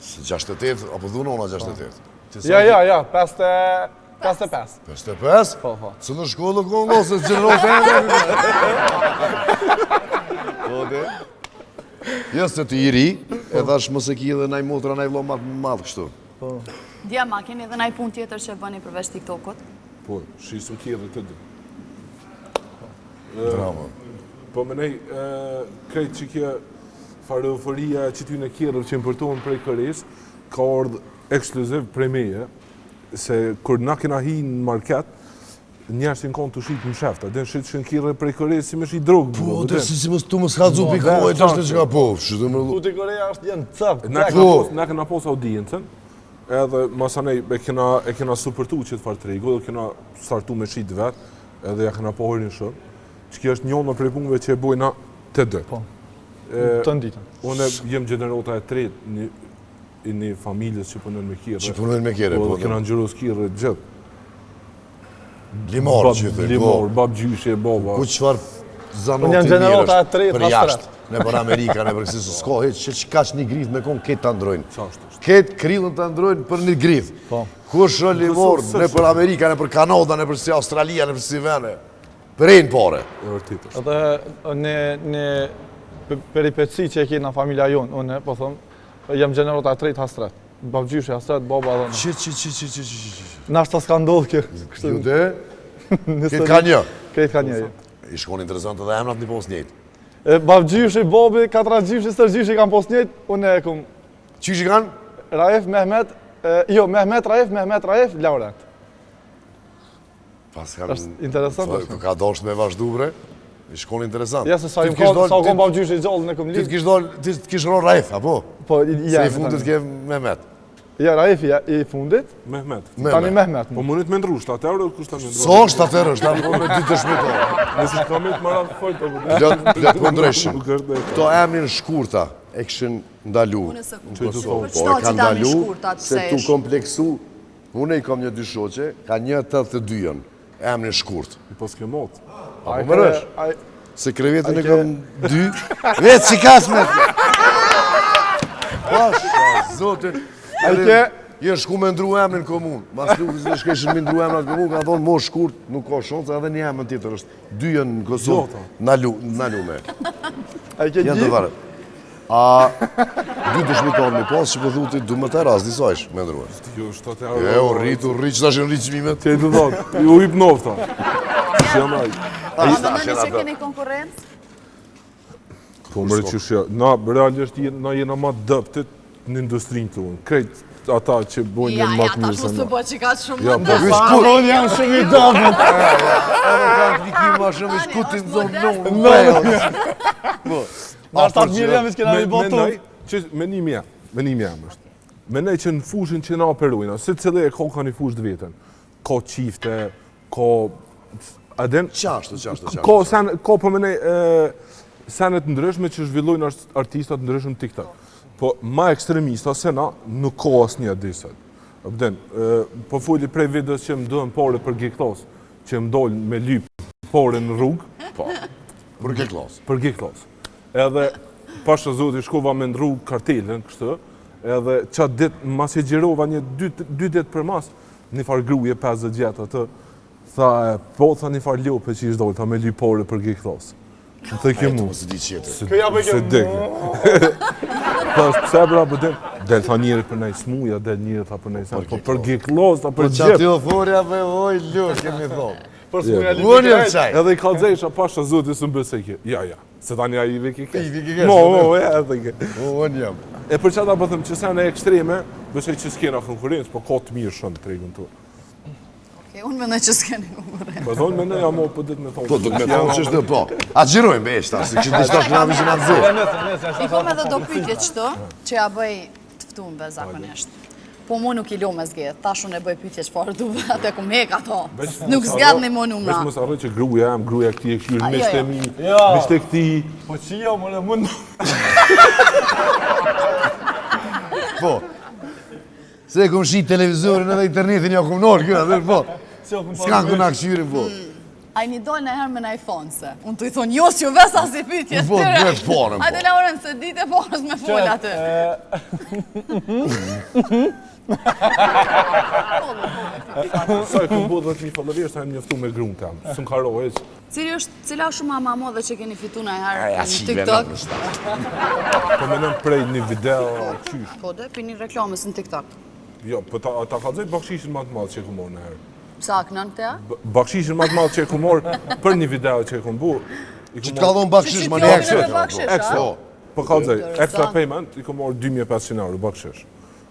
68, apo dhunona 68. Ja, 55. 55? Po, po. Së në shkollë Kongo, se të gjërote Po dhe? Jo, se të i ri, e thash mos e ki edhe naj motra, naj vlo madhë kështu. Dja, ma keni edhe naj pun tjetër që bëni përveç TikTokut? Po, shisëm kjerë të dy. Bravo. Po më nej, krejt që kje farë euforia që ty në kjerëv që importohen prej Koreas, ka ardhë ekskluziv prej meje, se kur na kena hi në market, njerës që në konë të shqit në shefta, dhe në shqit që në kjerëv prej Koreas si me shqit drogë. Po, dhe si mos tu mos ka zupi kohë, të është që ka po, që të më lu... Tuti Korea është jenë cëp. Na kena pos audiencën, edhe masanej e kena supërtu që të farë tregu, dhe kena startu me shqit vetë, edhe ja kena pohorin shumë, që kjo është njënë prej punëve që e bojna të dë. Po, të nditën. Unë jem gjenerata e tretë i një familjes që punën me kire. Që punojnë me kjere, po. Po, kena ngjëros kire gjithë. Limar që të Limar, bab gjyshe, baba. Ku qëfar zanoti Unë jam mirë gjenerata e është tretë, për pas jashtë, në për Amerika, në për kësi s'ko, që kaç një grith me konë ketë të ndrojnë. Qashtë është. Ketë krillën të ndrojnë për një grith. Po. Ku është limor, në për Amerika, në për Kanada, në për si Australia, në për si vene. Për ejnë pare. E vërtit është. Edhe në peripeci që e kena familja jonë, unë, po thëmë, jam gjenerata e tretë hastret. Babgjyshe hastret, baba dhe në. Që. Nashta s'ka ndodhë kjo. Ju dhe? Këtë ka një. Këtë ka një, jo. I shkon interesant edhe emrat një pos njëjtë. Babgjyshe, bobi, katragjyshe, stërgjyshe kam pos njëjtë, unë e kom Që që kanë? Raif, Mehmet, Mehmet, Raif, Laurent. Pas kanë... Është interesant është. Ka dosht me vazhdu bre. I shkon interesant. Ja, se sa kom babgjyshe i gjallë në kom Ti lidhë. t'kish dollë, ti t'kish ro Raif, apo? Po, Se i fundit ke Mehmet. Ja, Raif i fundit, Mehmet. tani Mehmet. Po munit me ndru, 7 euro, kushta me ndru. So është atër është, ta më me dy të shmetarë. Nësi ka me të marat fort, apo. Lëtë më ndreshim. Nuk është dhe. Këto emrin shkurta e këshin ndalu. Unë se ku. Që të thonë. Po e ka ndalu, se tu se kompleksu. Unë i kom një dy shoqe, ka 1.82-ën, emrin shkurt. I pas ke motë. Apo më rësh? Se krevetën e kam 2. Vetë që kas me të. Pasha, zotin. Je shku me ndru emrin komun. Mas nuk se shkeshin me ndru emrin komun, ka thonë mo shkurt, nuk ka shonca, edhe një emrin tjetër është. 2 në Kosovë, nalu me. A i ke Janë të gjithë? varë. A 2 dëshmitar mi pas që pëthu ti du më të ras, disajsh, me ndruar. Jo, 7 E, euro. u rritë, që ta shenë rritë qmimet. Te të thotë, ju hip nofta. Jam ai. A mendoni se keni konkurrencë? Po më rëqyshja, na realisht na jena ma dëptit në industrinë të unë. Krejt ata që bojnë Ja, jenë ma ja, të tash mirë mos se të na. bëj që ka shumë Ja, më po, ndër. Unë jam shumë i dëmët. Edhe ka klikim ma shumë i shkutin zonë në Na shtat mirë jam, s'kena mi botu. Mendoj, që menimi jam është. Mendoj që në fushën që na operojna, se cilë e ka një fushë të vetën. Ka qifte, ka Adin, Qashtu. ka për mënej senet ndryshme që zhvillojnë artistat ndryshme TikTok. Po ma ekstremista se na nuk ka asë një adisat. Abden, po fulli prej videos që më dojnë pare për G-Klas, që më dojnë me lypë pare në rrugë. Po. Për G-Klas. Për G-Klas. Edhe, pasha zoti, shkova me në rrugë kartelën, kështë, edhe qatë ditë, mas e gjirova një 2 ditë për mas, një farë gruje 50 gjetë atë, tha, po, tha një farë ljope që ishtë dojnë, tha me lypë pare për G-Klas. Në të ke mu. Se di qetë. Se dikë. Tha, pëse bra, bëdim, del tha njëri për nej smuja, del njëri tha për nej sen, po për G-Klas, tha për Që gjep. aty o thorja dhe oj, lur, kemi thonë. Për smuja Unë jam qaj. Edhe i kalzejsha pasha zoti së mbëse ke. Ja, se tani a i veki ke. I veki ke. Edhe ke. Unë jam. E për qëta po thëmë që sene ekstreme, besoj që s'kena konkurencë, po ka të mirë shumë të tregun tu. Unë mendoj që s'keni konkurrencë. Po thonë me ne, mo për ditë me thonë. Po, do me thonë që është po. A gjirojmë be eshta, si që dishta shkëna vishën atë zë. I kom edhe do pyetje qëto, që ja bëj të ftuarve zakonisht. Po mu nuk i lo me zgjedh, tash unë e bëj pyetje çfarë duve, atë ku mek ato. Nuk zgadhni më numra. Veç mos harroj që gruaja jam, gruaja këtij e këshyr, jo, mishte jo. mi, Jo. mishte këtij. Po që jo, më në mund... Po. Se kom shi televizorin edhe internetin ja kom nërë kjo, atë po. S'kan ku na këshyrin po. A i një dojnë në herë me na i thonë se. Unë të i thonë, jo si ju vesa si pytje Po, duhet porën, po. Hajde Lauren, se dite porës me full atë. Sa e kom bo dhe të një followers, ta e njëftu me grunë tem. Së më karo, eq. Cila është shumë ama modhe që keni fitu në herë Aja, në si TikTok? Po menëm prej një video, qysh. Po dhe, për një reklamës në TikTok. Jo, po ta kalzoj bakshishin ma të madhë që e ku morë në herë. Sa kënën të ja? Bakshishin ma të madhë që e ku morë për një video që e ku bu. Që t'ka dhonë bakshish, ma Që një t'jopin ekstra. edhe bakshish, a? Ekstra. Po kalzoj, Interesant. extra payment, i ku morë 2500 euro bakshish.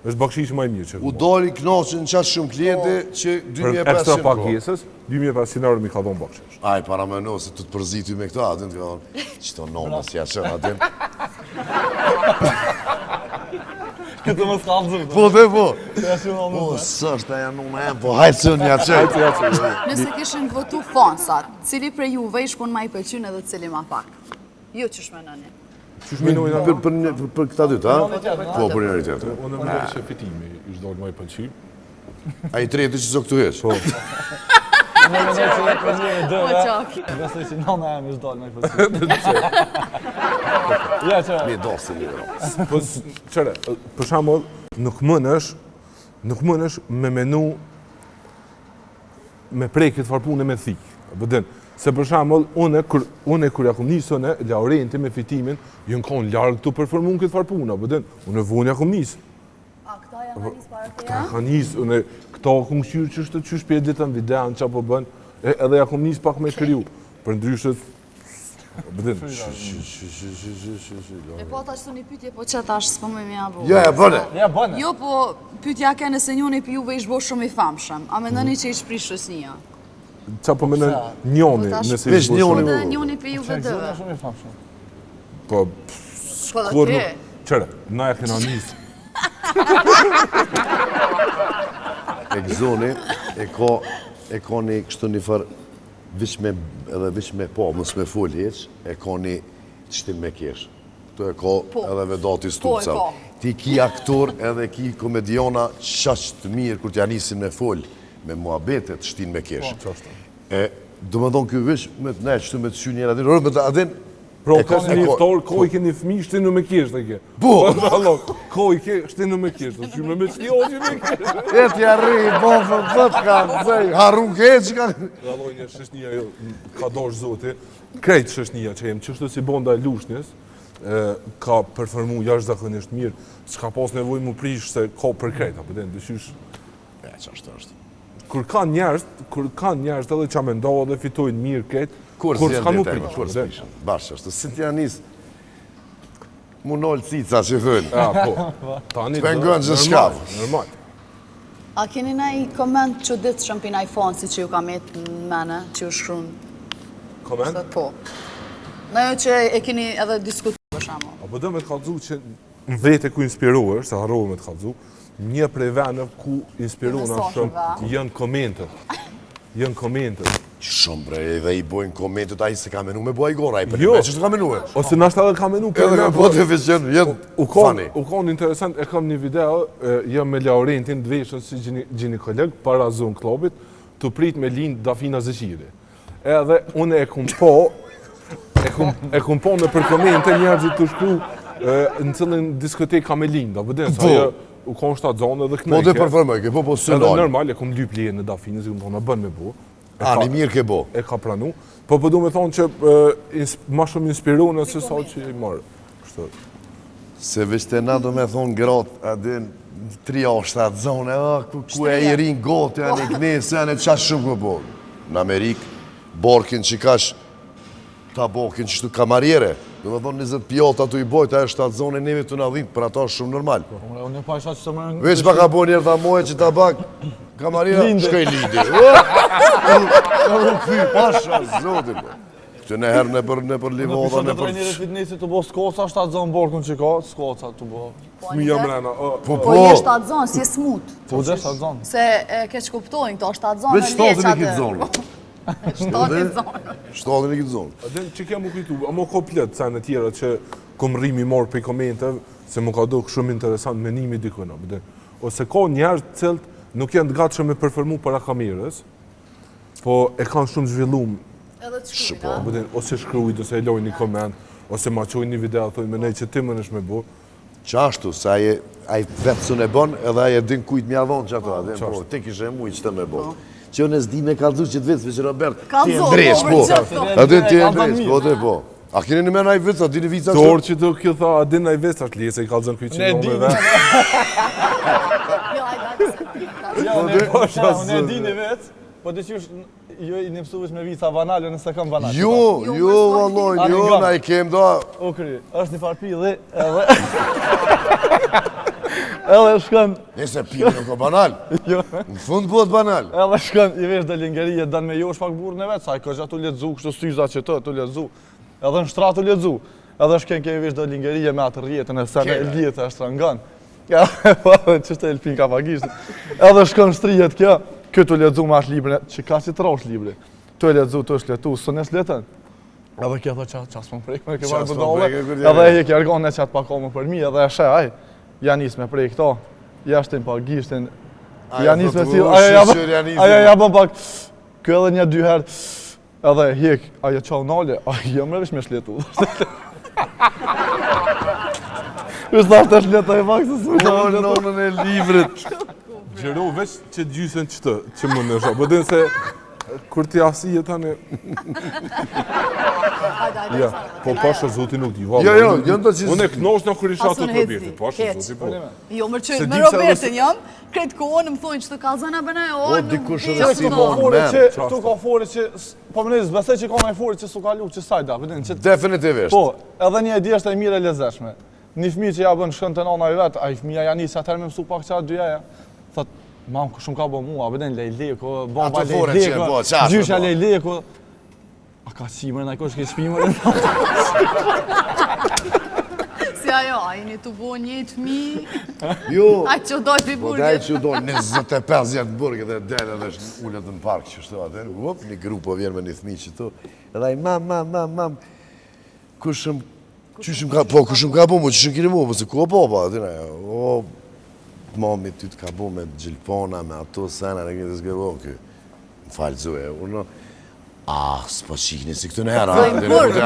është bakshish ma i mirë që e ku U morë. doli knaqën qatë shumë kliente që Për ekstra 2500 pagesës, 2500 euro mi ka dhonë bakshish. Aj, para me no, se të të përziti me këta, atin të ka thonë, qëto nona si ja qënë atin. Këtë më s'kallëzëm. Po dhe po. Ja shumë Po, sështë aja nona e, po hajtë së një qënë. Nëse kishin votu fansat, cili prej juve i shkon ma i pëlqyn edhe cili ma pak? Ju që shmenoni. Qysh minojnë ato? Për këta dytë, ha? Po, për njëri tjetër. Unë më dhe që fitimi, ishtë dojnë ma i pëlqy. A i treti që zë këtu heq? Po, Në më në që e për njëri Po dëve, qaki. besoj që nona e më ishtë dalë me i pëlqy. Ja që... Mi do se një ro. po, qëre, për shambull, nuk mënesh me menu me prej këtë farpune me thikë. Bëdin, se për shambull, une kur ja kom njësën e Laurenti me fitimin, jënë konë largë të performun këtë farpuna, bëdin, une vone ja kom njësë. A këta janë në njësë para të Këta ja? ka njësë, une këta kom qyrë që shtë qysh për ditën videan që po bën, edhe ja kom njësë pak me kryu, për ndryshët, bëdin, E po ta qëtu një pytje, po që tash s'po me mja bu. Ja, bëne. Ja, bëne. Jo, po pytja ke nëse njoni për juve ish bo shumë i famshëm, a me ndoni që ish prish shësnia? qa po menen njoni, Po tash- nëse Vesh ishtë njoni bërë mu. Dhe njoni për juve Qenë dëve. shumë i famshëm. Po, Po dhe kur ti? nuk, qëre, na e kena njësë. Egzoni e ka një kështu një farë vish me po, mos me full heq, e ka një shtim me kesh. Këtu e ka Po. edhe vedati Po, stupca. e ka. Ti ki aktor edhe ki komediana qaq të mirë kur t'ja nisin me full, me muabetet shtin me kesh. E, do më thonë kjo vish, me të ne, qështu me të shy njëra din, rrë me të adin, Pro, e ka- ka e një ka- iftar, ko i ke një fmi, shtinu me kishtë e ke. Po! Allah, ko i ke, shtinu me kishtë, që me shti me kishtë. e t'ja rri, bofën, thët ka, zëj, harun ke që ka... Allah, një shëshnia, ka dosh zoti, krejt shëshnia që jem, qështu si bonda e lushnjës, ka performu jashtëzakonisht mirë, s'ka pas nevoj mu prish se ka për krejt, apo den, dëshysh, E, që është. kur kanë njerëz edhe që me ndohë dhe fitojnë mirë krejt, kur s'ka mu prish, Kur den. s'prishën, bashkë është, si t'ja nis, mu nolë cica që thënë. Ja, po, tani Të pengon që normal, shkaf. Normal. A keni na i koment që ditë shëmpin iPhone si që ju ka met në mene, që ju shkruan? Koment? Po. Në jo që e keni edhe diskutu për shamo. Apo do me të kallëzu që në vete ku inspirohesh, se harrove me të kallëzu, një prej venëve ku inspirona Në shumë mesazheve. janë komentet. Janë komentet. Shumë bre, edhe i bojnë komentet, a i se ka menu me bua i gora, a i për Jo. me që ka menu e. Ose nashta edhe ka menu Edhe ka po të veqen, jenë fani. U konë interesant, e kam një video, jam me Laurentin, dveshën si gjinikoleg, para zonë klubit, të prit me lind Dafina Zeshiri. Edhe unë e kum po në për komente njerëzit të shkru në cilën diskotek ka me lind, apo dhe, sa jo, u konë 7 zonë edhe kneke. Po të përformoj, ke po së Edhe nalë. normal, e kum lyp leje në Dafinës, i kum thonë, bën me bu. Ani mirë ke bo. E ka pranu, po du me thonë që ma shumë inspiru nëse sa që i marë. Kështu. Se veç të na do me thonë gratë, adin 3-7 zone, ku e i rinë gotë, janë i knesë, janë e qash shumë ku po. Në Amerikë, borkin që kash, ta borkin që shtu kamarjere, do me thonë 20 pjota të i bojt, ajo 7 zone neve të në dhimë, për ata është shumë normal. Unë e pa isha që të më... Veç pa ka bo njerë tha moje që ta bak, kamarjera, shkoj lindi. Në këthy, pasha, zotin. Që në herë në për livodha, në Në për... trajnerit fitnessit të bo skoca, 7 zonë borkun që ka, skoca të bo. Fëmija mrena. Po, Po je 7 zonë, si e smut. Po dhe 7 zonë. Se ke që kuptojnë këto 7 zonë Veç 7 në kitë zonë. 7 zonë. 7 në kitë zonë. Adin që kemë kujtu, a mo komplet sa në tjera që kom rrimi morë për komenteve, se më ka do shumë interesant menimi dikuna. Ose ka njerë cëlt nuk janë të gatshëm me performu para kamerës, po e kanë shumë zhvillum, Edhe të shkruajnë, ose shkrujt, ose e lojnë një koment, ose ma qojnë një video, thojnë me nej që ti më nësh me bu. Qashtu, se aje vetë së në bon, edhe aje din kujt mja dhonë që ato, adin, po, ti kishe e mujtë që të me bo. Që unë e s'di me kalzu që të vitës, që Robert, ti e ndresh, po, adin ti e ndresh, po, te po. A keni në mena i vitës, a dini vitës Të orë që të kjo tha, a din na i vest është lije, se i kalzën kjo që në me ve. Unë e dini vetë, po të qysh, jo i një mësuvish me visa vanal, jo nëse kam vanal. Jo, valloj, jo, na i kem do. O kry, është një farpi dhe edhe... Edhe shkën... Nese pime nuk o banal, Jo. në fund bëhet banal. Edhe shkën, i vesh dhe lingerije, dan me josh pak burën e vetë, sa i ka gjatë u letëzu, kështu syza që të letëzu. Edhe në shtrat u letëzu. Edhe shkën kemi vesh dhe lingerije me atë rjetën e sene e ljetë e shtrangan. Ja, qështë e elpin ka pagisht. Edhe shkën shtrijet kjo, këtë u letëzu me atë libre, që ka si të rosh libre. Të e letëzu, të është letu, së nes letën. Edhe kjo tha qas më prejkë me ke marrë bëdole. Edhe e ke argon e qatë pakomë për mi, edhe e shë, aj, janë isë me prej këto, jashtin pa gishtin, janë isë me si, aja ja bën pak, kjo edhe një 2 herë, edhe hek, aja qau nale, aja jam revish me shletu. Vështë ashtë e shleta e pak se su nale. Nonën e librit. Gjero veç që gjysën qëtë, që më në shumë, bëdin se kur ti asi e tani... Ja, po pasha zoti nuk di, valla. Jo, jënë të që... Unë e knosh në kur isha të Asun të heci, Roberti, pasha zoti po. Jo, më Se që di me pse Robertin jam, kretë kohën më thonë që të kalzana bëna e O, dikush edhe Që si ka bon, fore man. që, tu ka fore që, po më nëzë, besoj që ka me fore që su ka lukë që sajda, përdin, që... Definitivisht. Po, edhe një edi është e mire e lezeshme. Një fmi që ja bën shkën të nana i vetë, a i fmija ja njësë atër me mësu pak qatë dyjaja. Thot, mam, shumë ka bo mua, përdin, lejleku, baba Ato fore që e bo, lejleku, qashme gjysha bo. lejleku. A ka qimër në kosh ke shpimër? Si ajo, a i një të bo një të fmi, Jo, a që dojt i po daj burgjet. që do 25 jetë në burgë dhe delë edhe është ullet në park që shto atër. Up, një grupo vjen me një thmi që tu. Edhe aj, mam, kushëm ka bo mu, kushëm kini mu, pëse ku o boba, atyna, o, mami ty të ka bo me gjilpona, me ato sena, në këtë zgërë, o, kë, më falë zuje, unë, s'po qikni si këtë në hera, Zojnë burgë,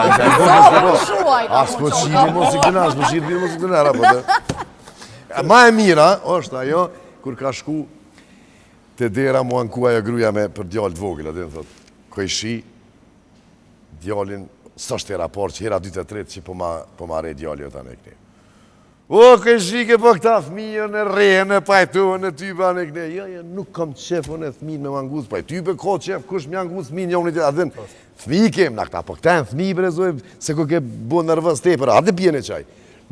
shuaj ka s'po qikni mo si këtë në hera, s'po qikni mo si këtë në hera, po të. Ma e mira, është ajo, kur ka shku, të dera mu anku ajo gruja me për djallë të vogël, atë në thotë, koj shi, djallin, s'është e raport që hera 2 e 3 që po ma re djalli o tani e këni. O, koj shi ke po këta fmijën e rejën e pajtojën e type anë e këni. Ja, nuk kam qefën e fmijën me manguz, pa i type ka qef, kush me anguz fmijën një unë i të adhin. Fmijë kem, na këta, po këta e fmijë brezoj, se ko ke bo nervës tepër, adhe pjene qaj.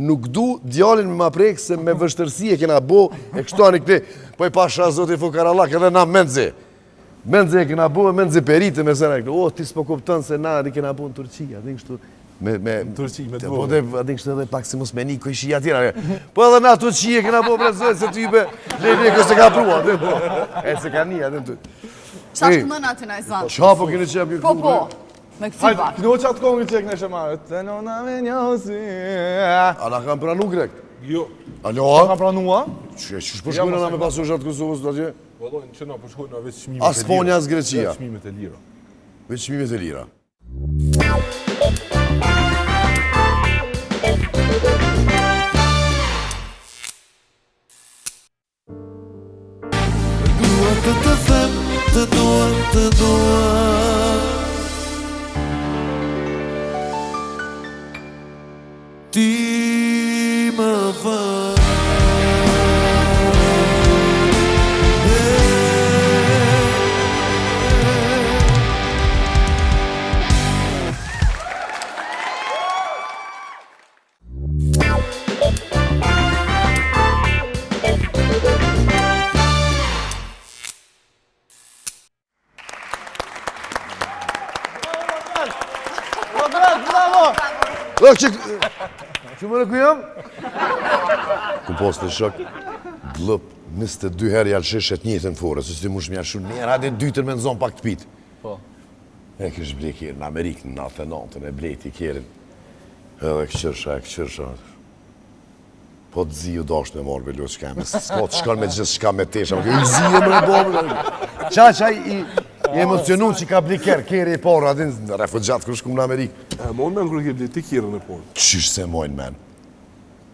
Nuk du djallin me ma prek se me vështërsi e kena bo, e kështu anë i këni, po i pasha zoti fukarallak edhe na mendze. Mendze e kena bo, mendze peritë me sena e këni, o, ti s'po kuptën se na i kena bo në Turqia, adhin kështu. Turqi me të Po vogël. dhe adin kështë edhe pak si mos me një koj shia tjera. Po edhe na Turqia kena bo brezoj se type, le këse ka prua, adhin po. E se ka një, adhin të. Shtash këndon aty në Izan. Qa po keni qep këtë Po, me kësi Hajde, bak. këno qatë kongë që e këne shëmarë. Të nona me njosi. A na kam pranu grek? Jo, Alo, Ka pranua? Qysh përshkujnë na me pasu shatë Kosovës të atje? vallojnë që na përshkojnë veç çmimet e lira. As Sponja, as Greqia. Veç çmimet e lira. Veç çmimet e lira. Dua të them, të dua, të dua. Ti më vën. Që më në ku jam? Ku postë në shok, blëp, 22 herë janë sheshet njëtën fore, se si mush mja shumë njerë, hajde dytën me nëzon pak të pitë. Po. E kësh ble kjerë në Amerikë në 99-ën, e bleti kjerën. Edhe këqërsha. Po të zi ju dasht me marrë velo që kemë, s'ko të shkon me gjithë shka me tesha, më i zi e më në bomë. Qaj i emocionu që ka ble kjerë i parë, adin në refugjat kërë shkum në Amerikë. E mon me ngrë ke ti kjerën e porë. Qysh se mojnë men?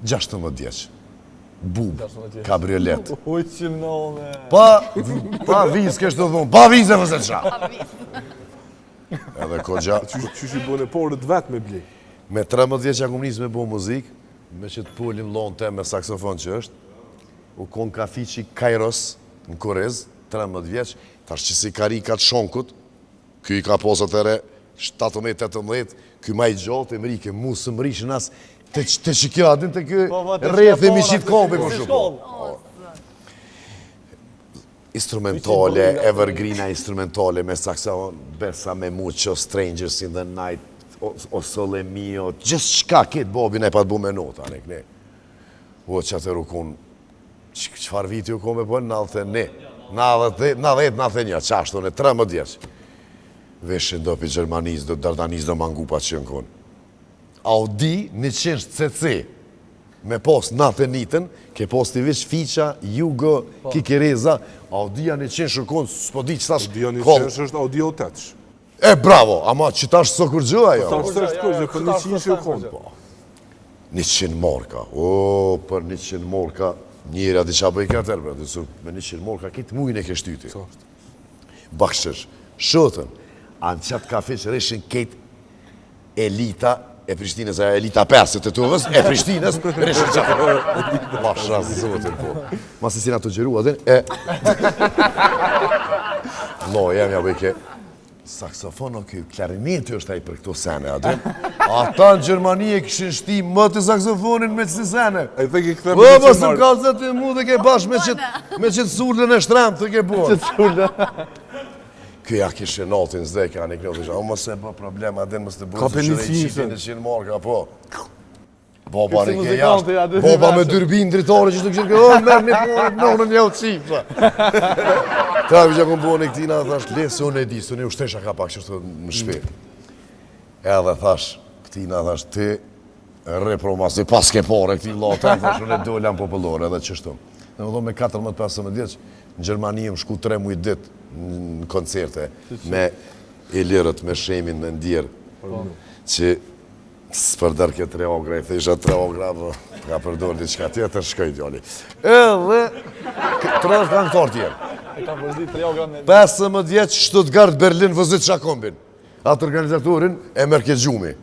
16 vjeç. Bub, kabriolet. Oj që nëme. Pa vizë kështë të dhunë, pa vizë e vëzë qa. Edhe kogja. Qysh i bën e porët vetë me blej. Me 13 vjeç ja kum nisë me bo muzikë, me që të polim lonë te me saksofon që është, u konë kafiqi Kairos në Korez, 13 vjeç, tash që si karikat shonkut, ky i ka posat e re 17-18, ky ma i gjatë e mrike, mu së mrishën as, të që kjo adin të kjo rreth e mishit kombi për shumë. Instrumentale, evergreena instrumentale me saksofon, besa me mucho, Strangers in the Night, o Sole Mio, gjithë shka kitë bobin e pa të bu me nota, ne këne. O që atër u konë, qëfar viti u konë me përnë? 90-91, qashtu në 13 vjeqë. Veshin do për Gjermanis, do Dardanis, do Mangupa që në konë. Audi 100 cc, me post 91, ke posti vish Fiqa, Jugo, Kikereza, Audia 100 shukon, s'po di që tash Audio 100 është Audio 8. E bravo, ama që tash së kur gjëa jo. Ta është kërgjë, për 100 shukon. 100 marka, për 100 marka, njëri ati qa bëj këtër, me 100 marka, kitë mujnë e kështyti. Bakshësh, shotën, anë qatë kafe që reshin ketë elita e Prishtinës, e elita persit e tuvës, e Prishtinës, reshin qatë. Basha zotin, po. Masë si nga të gjeru, adin, no, jam ja bëjke, saksofono kjo, klarineti është aj për këto sene, adin. Ata në Gjermani e këshin shti më të saksofonin me qësi sene. E the ke këtë Po, mos të kalzat të mu dhe ke bash me qëtë surlën e shtremë të ke bua. Kjo ja kishe natin zdek, anë i kjo të isha, o mos e bë problema, adin mos të bërë Ka se qëre i penicillin. qitin 100 marka, po. Boba Kësi rike muzikanti, ja, jashtë, dhe boba me veçën. dyrbin dritore që të këshin kjo, o, merë një porë, në në një cipë. Ta vë që këmë buon e këtina, dhe thash, le, se unë e di, se unë e ushtesha ka pak që është më shpe. Edhe thash, këtina, thash, ti, reproma, si pas ke pare këti lote, thash, unë e dolan popullore, edhe qështu. Në më do me 14-15 vjeç, në Gjermani më shku 3 mujt dit në koncerte, me Ilirët, me Shemin, me Ndjerë, që s'përdër ke 3 ogra, i thesha 3 ogra, ka përdor një qka tjetër, shkoj djali. Edhe, 3 këngëtar tjerë. E ka përzi 3 ogra me... 15 vjeç, Stuttgart, Berlin, vëzit Shakombin. Atë organizatorin e Merke Gjumi,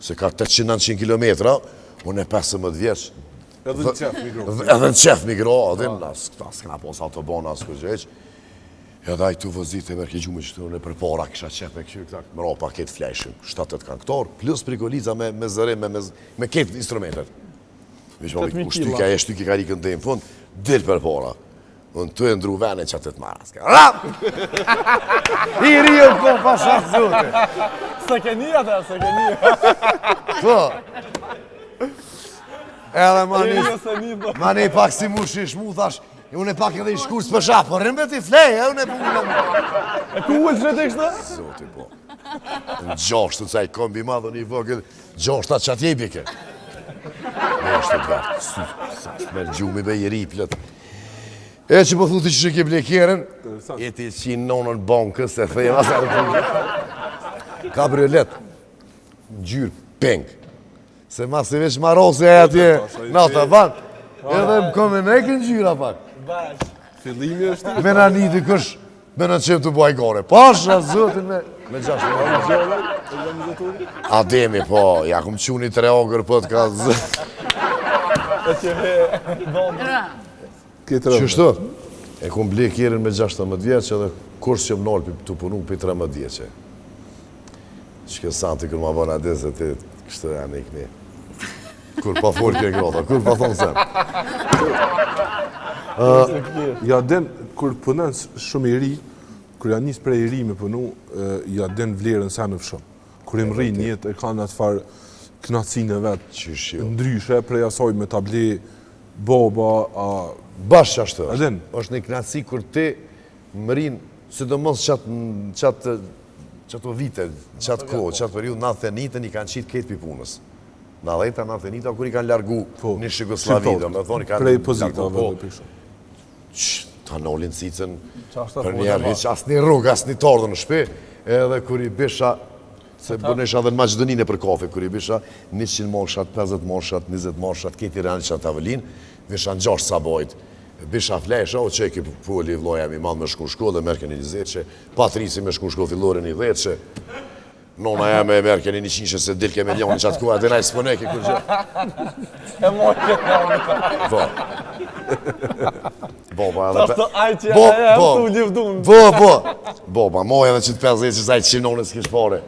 se ka 800-900 kilometra, unë e 15 vjeç, Edhe në qef mikro. edhe në qef migro, adin, s'kena pos autobona, s'ko gjeq. Edhe aj tu vëzit e Merke Gjumi që të unë e për para, kisha qef me këshu këta, më ropa ketë fleshin, 7-8 këngëtar, plus prikolica me zërim, me ketë instrumentet. Vish ma u shtyka e shtyki ka rikën dhe në fund, del për para. Unë të e ndru vene që atët maras. Rap! I rio ko pashat zote. Se keni atë, se keni. Po. Edhe Se një, ma ne pak si mu shish mu, thash, Unë e pak edhe i shkurs për shafë, por rëmbet i flej, unë e punë. E ku ullë që të kështë? Zoti, po. Në gjashtë të caj kombi madhë një vogël, gjashtë atë qatë jebike. Me është të dvartë, me në gjumi be i riplët. E që po thuti që që ke blekjerën, e ti që nonën bankës, e thejë asë të kabriolet, gjyrë peng. Se mas e veç marose e atje, nata banë, edhe më kome në ekin gjyra pak. Fillimi është Me në një dikush, me në qëmë të buaj gore. Pasha, zotin me gjashtë. Ademi, po, ja kum quni 3 ogër, po të ka zë. Qështu? E kum ble kjerën me 16 vjeqë edhe kurs që më nolë të punu për 13 vjeqë. Që ke santi kërë ma bëna adese të kështë e anë i këni. Kur pa folë kje grota, kur pa thonë sem. Ja den, kur punën shumë i ri, kur ja njës prej i ri me punu, ja den vlerën sa në fshëm. Kur im rri njët, e kanë atë farë knatësinë e vetë, ndryshe prej asoj me tabli, boba, Bashkë ashtë është. Adin. është një knatësi kur ti më rinë, sidomos qato vite, qatë kohë, qatë periud, 91 i kanë qitë ketë për punës. 90-91 kur i kanë largu një Shqipëslavidë, me thonë i kanë prej pozitave po, dhe pisho. ta nolin cicën, për njerë hiq, asë një rrugë, asë një tordë në shpe, edhe kur i bisha, se bënesha dhe në Maqedoninë për kafe, kur i bisha 100 moshat, 50 moshat, 20 moshat, keti rani që atë avelin, visha në 6 sabajt, bisha flesha, o që e ki pulli vloja mi madhë me shku shko dhe merke një 20 që, Patrisi me shku shko fillore një 10 që, nona e me merke një 100 se dilke milioni që atë kuha, dhe na i s'poneki kur gjë. E mojë këtë Po. Boba edhe... Ashtë ajtë që e të livdun. Boba, moj edhe që të 50 që sajtë qinone s'kish pare.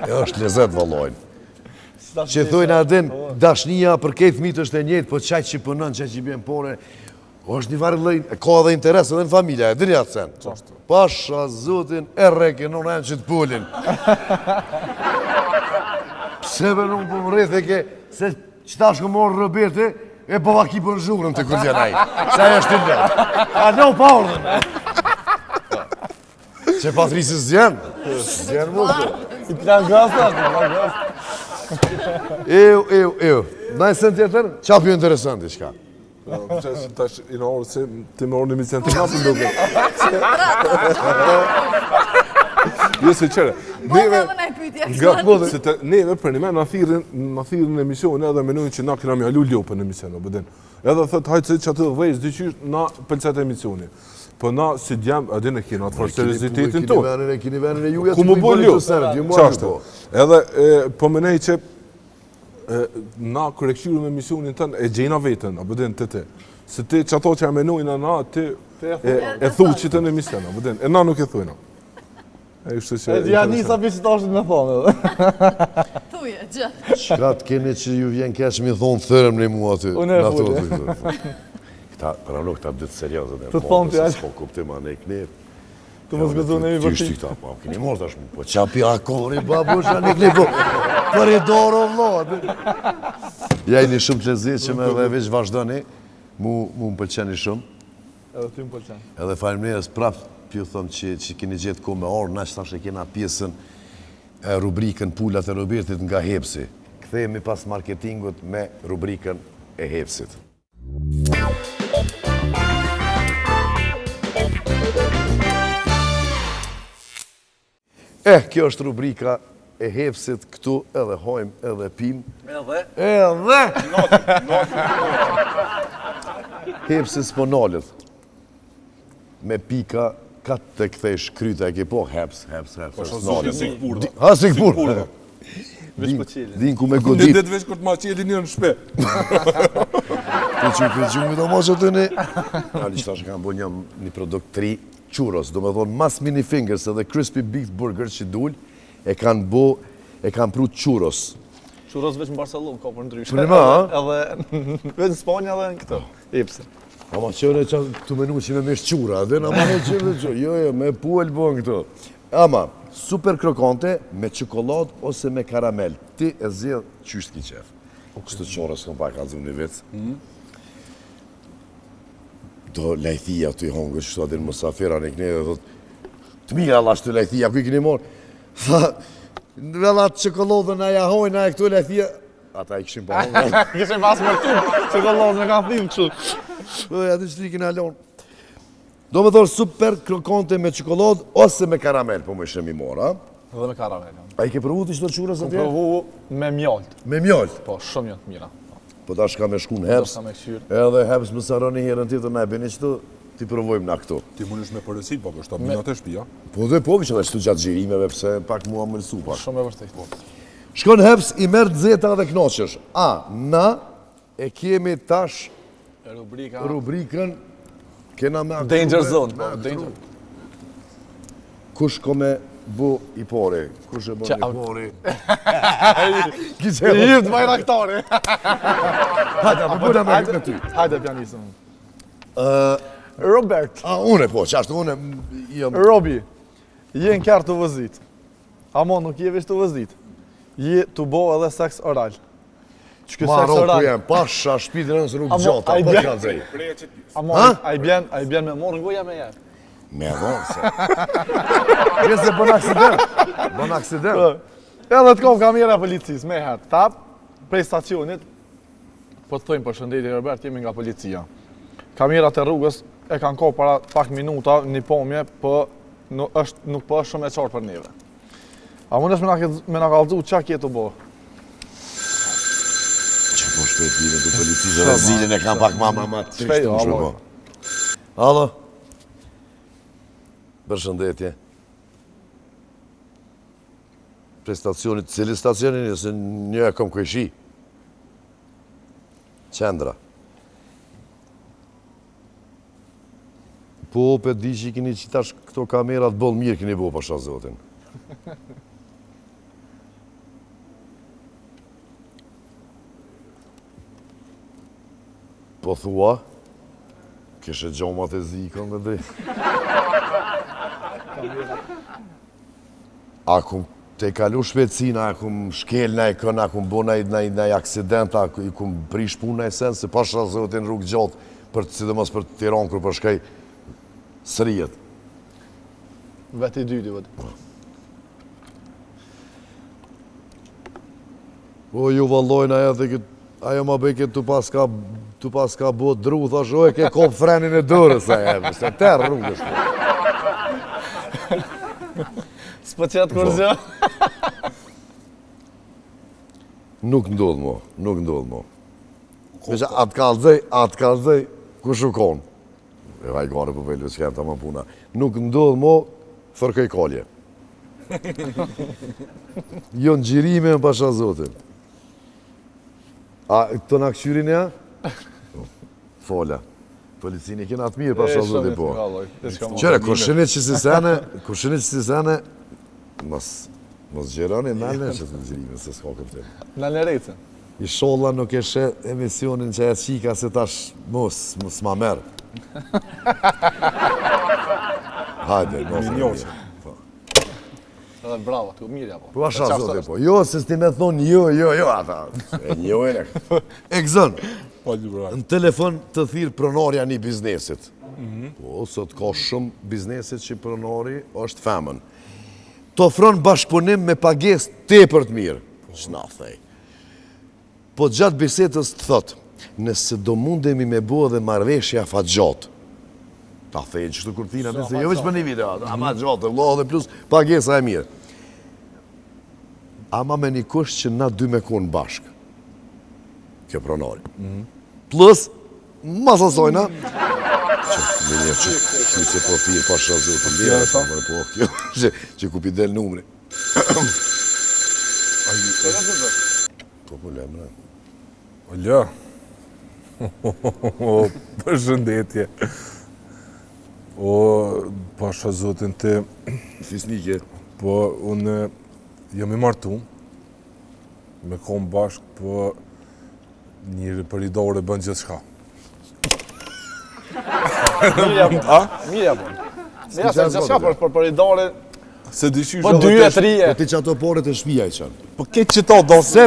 E është lezet vëllojnë. Që thujnë adin, dashnia për këtë mitë është e njëtë, po qaj që pënën, qaj që i bjen pore, është një varë lejnë, ka edhe interes edhe në familja, e dini atë sen. Pasha zotin e reke, në në që të pullin. Pse për nuk për më rreth e ke, se qëta shko morë Roberti, e po vaki për zhurën të kërgjën ajë. Se aja është të lërë. A në pa ordën. Që Patrisi s'gjenë? S'gjenë mu të. I plan gasta, i plan gasta. Ew. Najsën tjetër, qapi interesanti qka. Tash i në orë se ti me orë në micën të nasën duke. Jo se qëre. Neve për një me në thirën në emision edhe menojnë që na këna me alu ljopën në emision. Edhe thët hajtë se që atë dhejës dyqysh na pëlqet emisioni. Po na si djem, edhe në kina atë farë seriositetin të. Kini venin e juja ku që më më bëllë bëllë të sërët, ju më Qashtë. Edhe po menej që na kër e këshyru me emisionin tënë e gjena vetën, apo den të ti. Se ti që ato që e menojnë na, ti e thu që të në emision, apo den. E na nuk e thujna. E dhja njësa visitashtë me thonë. Thuje, gjë. Qka të keni që ju vjen keq mi thonë thërëm në mua aty. Unë e fulli. Pra nuk ta bëtë seriosët e të thonë të s'po kuptim anë e knep. Të më zgëzu në i vërti. Ty shty po, keni morë tash mu, po qapi akori, babush, anë e knep, për i doro vlo. Ja i një shumë të lezit që me dhe veç vazhdoni, mu më pëlqeni shumë. Edhe ty më pëlqen. Edhe faleminderes prapë, pju thëmë që keni gjithë ko me orë, na që tash e kena pjesën rubrikën Pullat e Robertit nga Hepsi. Kthehemi pas marketingut me rubrikën e Hepsit. Kjo është rubrika e Hepsit, këtu edhe hojmë edhe pim. Edhe! Hepsi s'po nalët. Me pika, ka të kthesh kryta e ke po, heps. Ha, si këpur. Din ku me godit. Në veç kur të ma qeli një në shpe. Të që këtë gjumë do mos të një. Ali qëta që kam bo një produkt 3 churros, do me thonë mas mini fingers edhe crispy beef burger që dull, e kanë pru churros. Churros veç në Barcelonë, ka për ndryshme. Për një ma, ha? Edhe veç në Spanja dhe në këto. Hepsi. Ama qëre që të menu që me mesh qura, dhe në mane qëre që, jo, me puel bon këto. Ama, super krokante, me qokolad ose me karamel. Ti e zjedh qysht ki qef. Kështë qore s'kom pa ka zhu një vec. këto lajthia të i hongë, që shtu adin Musafira në këne dhe thot, të mija Allah shtu lajthia, ku i kini morë? Tha, në velat qokolodën a jahojnë, a e këtu lajthia, ata i këshim pa hongë. Kishim pas mërtim, çokoladën e kanë thim kështu. Aty që t'i kina lonë. Do me thorë super krokante me qokoladë ose me karamel, po më ishem i mora. Dhe me karamel. A i ke provu të qëto qurës Ku atje? provu me mjalt. Me mjallë. Po, shumë janë të mira. Po ta shka me shku në Heps. Sa me këshyr. Edhe Heps më saroni herën tjetër na e bini qëtu, ti provojmë na këtu. Ti mundesh me përësit, po për 7 minuta e shtëpia. Po dhe po, që dhe shtu gjatë gjirimeve, pse pak mua më lësu pak. Shumë e vërtet. Shkon Heps, i merë dzeta dhe knoqësh. Na e kemi tash rubrikën, kena me aktru. Danger zone, po, danger. Kush ko me bu i pori? Kush e bu i pori? Kishe I jivë të bajraktari. Hajde, më buna me këtë ty. Hajde, pianisëm. Robert. Une po, qashtu une, Robi, je në kjarë të vëzit. Amo, nuk je veç të vëzit. Je të bo edhe seks oral. Që ky ma seks roku oral... jem, pasha shpitin nësë rrugë Amo, gjata, ai pa bjen- ka zej. Amo, a i bjen me morë ngoja me jep. Me dhonë se. Kje se bën aksident. Bën aksident. Edhe të kom kamera policis, me herë. Tap, prej stacionit, po të thojmë për shëndetje Robert, jemi nga policia. Kamerat e rrugës e kanë kohë para pak minuta, një pomje, po nuk po është shumë e qartë për neve. A mundesh me na kallëzu qa kje të bo? Që po shpejt vime të policisë dhe zilin e kam pak ma të Shpejt, trishtushme alo. po. Alo. Përshëndetje. Prej stacionit, cili stacionin, se një e kom këjshi. Qendra. Po, pe di që i kini qitash këto kamerat bëllë mirë kini bo, pasha zotin. Po thua, kishe gjomat e zikon dhe drejt. A kum te kalu shpecina, a kum shkel na i kën, a kum bo na i aksident, a i kum prish pun na i sen, se pasha zotin rrugë gjatë, për sidomos për Tiranë kër për shkaj sërijet. Veti dyti, vëtë. O, ju vallojnë aja dhe këtë, ajo ma beke tu pas ka bo dru, thash, o, e ke kop frenin e dërës, aja, se terë rrugës. S'po qëtë kur zë? Nuk ndodh mo, nuk ndodh mo. Mesha, atë kalzej, ku shukon. E vaj gare për vejlëve që kemë të më puna. Nuk ndodh mo, thërkej kalje. Jo në gjirime më pasha zotin. A, të në këqyrin ja? Fola. Policini kena të mirë pasha zotin po. Qëre, kur shenit që si sene, mos gjeroni melne që të në gjirime, se s'ka këptim. Në në rejtën. I sholla nuk e she emisionin që e qika se tash mos ma merë. Hajde, mos e mirë. Edhe bravo, tu mirë apo. Po asha zote po, jo se s'ti me thonë jo, ata. E njojnë e. E gëzën, në telefon të thirë pronarja një biznesit. Po, sot ka shumë biznesit që pronari është femën. Të ofron bashkëpunim me pages tepër të mirë. Shna thej. Po gjatë bisetës të thotë, nëse do mundemi me bo dhe marveshja fa gjatë. Ta thej, që shtu kurtina, nëse jo veç për një video, ama gjatë, lo dhe plus pagesa e mirë. Ama me një kush që na dy me konë bashkë. Kjo pronari. Plus, masasojna, që me një që se po thirë pasha zotë, po kjo, që ku pi del numri. Po problem, ne. Ola. Përshëndetje. O, pasha zotin të... Fisnike. Po, unë jam i martu, me kom bashk, po njëri për i dore bën gjithë shka. Mirë apo. Mirë apo. Ja, se gjithë shka për i dore... Se dyqysh... Po 2 e 3 e. Po ti që ato pore të shpija i qënë. Po ke që ta do... Se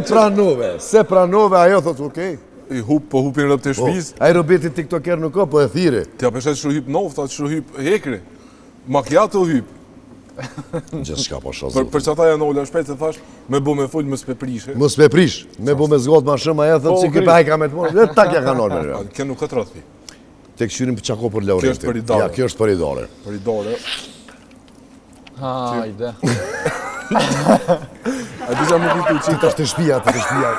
pranove, ajo thot, okej. I po hupin rëp të shpiz. Ai Roberti tiktoker nuk ka, po e thire. Ti ja peshet që hyp nofta, që hyp hekri. Macchiato hyp. Gjithë shka po shazu. Për që ata janë ola shpejt se thash, me bu me full, mës me prishe. Mos me prish, me bu me zgot ma shumë, aja thot që këpa ka me të morë, dhe tak ja ka nërë me. Kjo nuk këtë rëthi. Te këshyrim për qako për Laurenti. Kjo është për idare. Ja, kjo është për idare. Për i dore. Hajde. A di që më kujtu që Të është të shpia, të shpia.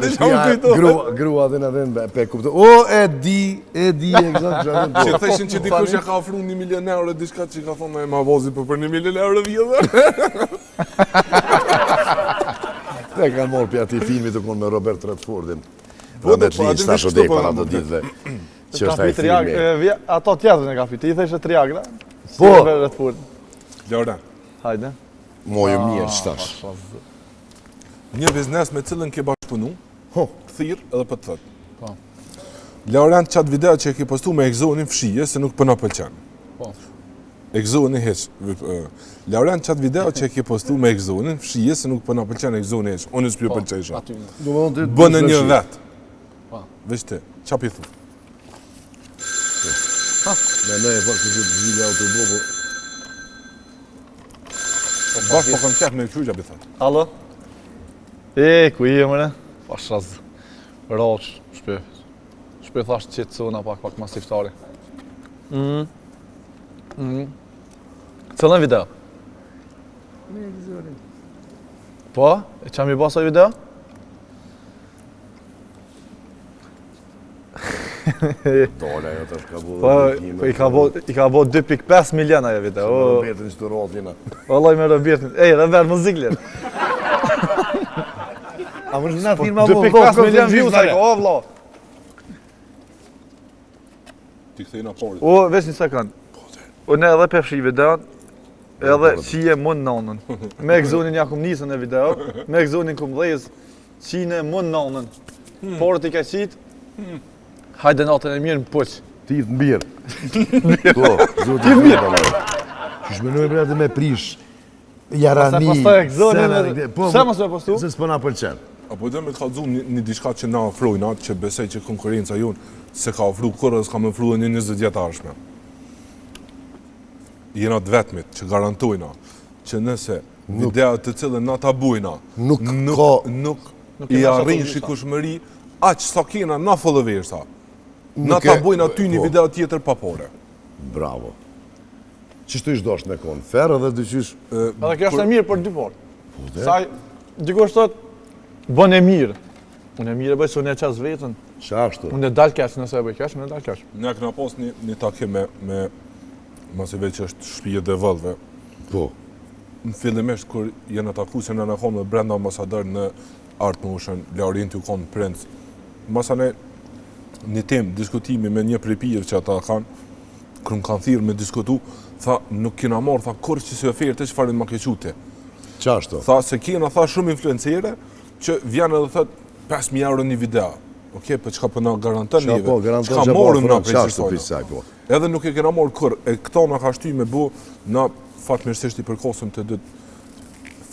Të që më kujtu. Grua dhe në dhe pe kuptu. O, e di, egzakt. Që theshin që dikush ja ka ofru 1 milion euro e diçka që ka thonë e ma vozi për 1 milion euro vjetë. Ne kanë morë për ati filmi të konë me Robert Redfordin. Robert Lee, stash o dek para të ditëve. Që është ai filmi. Ato tjetërën e ka fi, ti i theshe triagra. Po. Lauren, Hajde. Moju mirë, qëtash. një biznes me cilën ke bashkëpunu, këthir edhe për të thëtë. Po. Lauren, qatë video që e ke postu me Exonin fshije, se nuk përna pëlqen. Po. Exoni heq. Lauren, qatë video që e ke postu me Exonin fshije, se nuk përna pëlqen Exoni heq. Unë s'pjo pëlqejsha. Bënë një vetë. Veç ti, qap i thu. Me ne e pak që të zhvilja autobobo. Bashkë po kom qef me kry qap i thëtë. Allo? Ku i e mëre? Pashraz. Roq, shpe. Shpe thash qëtë zona pak mas iftari. Cëllën video? Me Exonin. Po? E qa mi basa video? Dole, ajo të shka bu Po, i ka bo 2.5 milion ajo video. Robertin që të rotlina. Vallaj me Robertin. Ej, Robert, muzik lirë. A më në firma 2.5 milion views ajo, o vlo. Ti këthejna porit. O, veç një sekund. Unë edhe pefshi videon, edhe qije mund nonën. Me Exonin ja kum nisën e video, me Exonin kum dhejës, qine mund nonën. Porët i ka qitë, hajde natën e mirë në puq. Ti të mbirë. Po, zotë i mbirë. Që shmenoj për atë me prish. Jarani. Se pastaj Exonin, se mos me postu? Se s'pëna pëlqen. Apo dhe me të kalëzu një diçka që na ofrojna, që besej që konkurenca jonë se ka ofru kërë dhe s'ka me ofru një 20 vjetë arshme. Jena të vetmit që garantojna që nëse videot të cilën na ta bujna nuk i arrin shikueshmëri aq sa kena na followersa. Na ta bujna ty një video tjetër papore. Bravo. Qështu ish dosh me konë? Ferë edhe dyqysh... Edhe kjo është e mirë për dy porë. Saj, dikush thot, bën e mirë. Unë e mirë e bëj se unë e qas vetën. Qa ashtu? Unë e dal keq, nëse e bëj keq, unë e dal keq. Ne këna pas një takim me masive që është shtëpia e vëllëve. Po. Në fillimisht kur jena taku se në kom dhe brenda ambasador në Art Motion, Laurenti u konë princ. Masane një tem, diskutimi me një prepirë që ata kanë, kërë më kanë thirë me diskutu, tha nuk kena marrë, tha kur që si oferte që farin ma kequte. Qa ashtu? Tha se kena tha shumë influencere që vjen edhe thët 5.000 euro një video. Okej, për çka po na garanton neve. Po, garanton çka morëm na prej saj po. Edhe nuk e kena marrë kur, e këto na ka shty me bu, na fatmirësisht i përkosëm të dy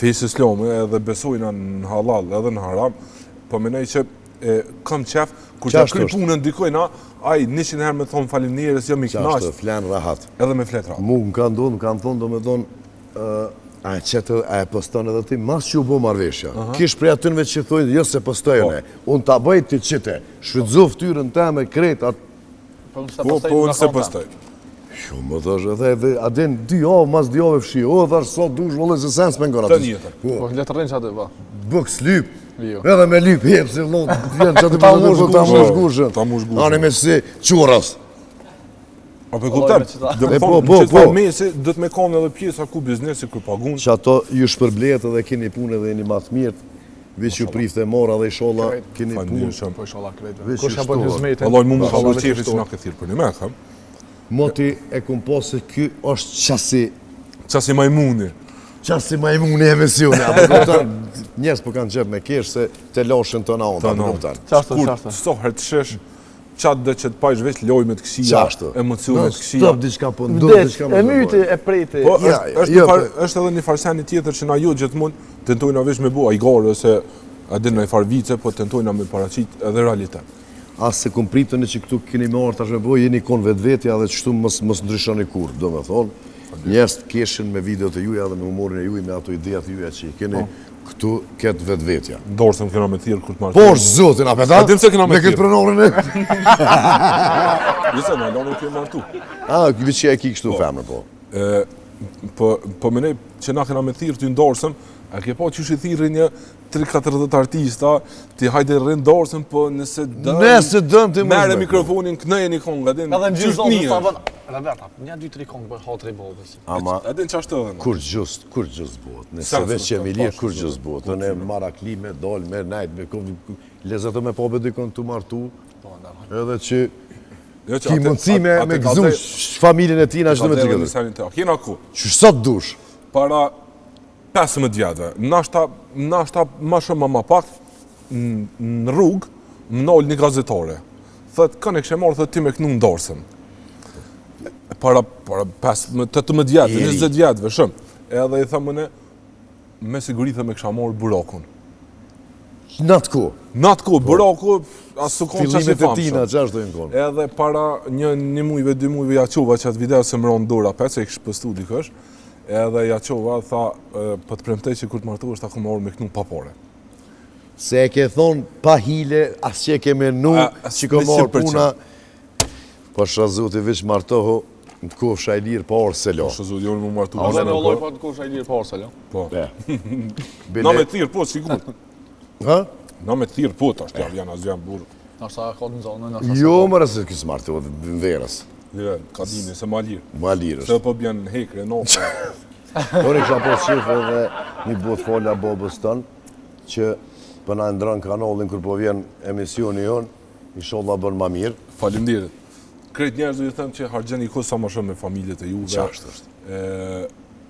fesë islame edhe besojna në halal edhe në haram, po mendoj që kam qef kur ta kryj punën dikojna, ai 100 herë më thon faleminderes, jam i kënaq. Çfarë flan rahat. Edhe me flet rahat. Mu më kanë thonë domethënë a e poston edhe ti, mas që u bo marveshja. Kish prej atynve që thojnë, jo se postojnë, unë ta bëjt ti qite, shfrytzu ftyrën te me kret, po unë se postoj. Shumë më thash, edhe adin 2 javë, mas 2 javë fshi, thash sot dush, vëllë se sens me ngora. Të njëtër. Po, letë rrinë që atë, ba. Bëks lyp, edhe me lyp hep, se lot, vjen që atë ta mush gushën. Ani me si quras. Apo kupton? Do të thonë që ta mesi do të më kanë edhe pjesa ku biznesi kur pagun. Që ato ju shpërblet edhe keni punë edhe jeni më të mirë. Veç ju prifte mora dhe inshallah keni punë. Po inshallah krejtë. Kush ka bën hizmetin? Vallai mua më ka dhënë çefi që na ka thirr për një mek, kam. Moti e kumpo se ky është qasi majmuni. Qasi majmuni e misioni, apo kupton? Njerëz po kanë qef me kesh se te loshin tona onda, apo kupton? Çfarë? Soher të shesh qatë dhe që të pajsh veç lojme të kësia, emocionet të kësia. Stop diçka po ndonë diçka më. E myti e prejti. Po, është edhe një farseni tjetër që na jo gjithmonë tentojna veç me bua igore ose a din në i farvice, po tentojna me paraqit edhe realitet. Asë se kom pritën që këtu keni marrë tash me boj, jeni kon vetvetja dhe qështu mos ndryshoni kur, do me thonë. Njerëz të keshin me videot e juja dhe me humorin e juj, me ato idejat e juja që i keni këtu këtë vetvetja. Dorësëm kena me thirë kur të marrë. Po, zotin, apeta? A dim se kena me këtë thirë. prenorin e... Jese, me lonë kemi martu. Këtë që e ki kështu femër, po. Po menej që na kena me thirë të ndorësëm, a ke po që shi thirë një 3-40 artista, ti hajde rrinë dorësëm, po nëse dëm ti mere mikrofonin, kënëje një kongë, adin Edhe në gjithë zonë mirë. sa bën. Roberta, një 2-3 kongë për hatri bobës. Ama, Adin qashtë edhe. kur gjust bot. Nëse veç që mi lirë, kur gjust bot. Në marakli me dol, me najt, me kovë, lezeto me pobe dikon të martu, edhe që ki mundësi me gëzu familjen e tina që të me të gëdër. Kena ku, Që sot dush? para 15 vjetëve, nashta ma shumë ma pak, në rrugë, më nolë një gazetare. Thët, kënë e kështë marrë, thët ti me kënu në dorësëm. Para 18 vjetë, 20 vjetëve, shumë. Edhe i thamë ne, me siguri thë me kësha marrë burakun. Në atë ku? Në atë ku, buraku, asë su konë që ashtë i Fillimet e famë tina, shumë. që ashtë dojnë konë? Edhe para një mujve, 2 mujve ja qova që atë video se më ronë dora, pet se i kështë pëstu dikësh, edhe ja qova, tha, për të premtej që kur të martu është ta ku marrë me kënu papore. Se e ke thonë pa hile, asë që e ke menu, që ka marrë 100%. puna, po shazuti veç martohu, në kofsha i lirë pa orë se lo. Shëzu, jo në më martu. A dhe me olloj pa të kusha i lirë pa orë, Po. Bile- Na me thirë, po, sigur. Ha? Na me thirë, po, tash t'ja vjen, as vjen burë. Nështë ta ka të në zonë, nështë Jo, më rësë kësë martu, në verës. Lire, ka dini, se ma lirë. Ma lirë Se është. po bjen hekre, no. Unë i kësha po shifë edhe një bot folla bobës tënë, që për na ndronë kanalin kër po vjen emisioni jonë, i sholla bën ma mirë. Faleminderit. Krejt njerëzve i thëmë që hargjeni kohë sa më shumë me familjet e juve. Qashtë është.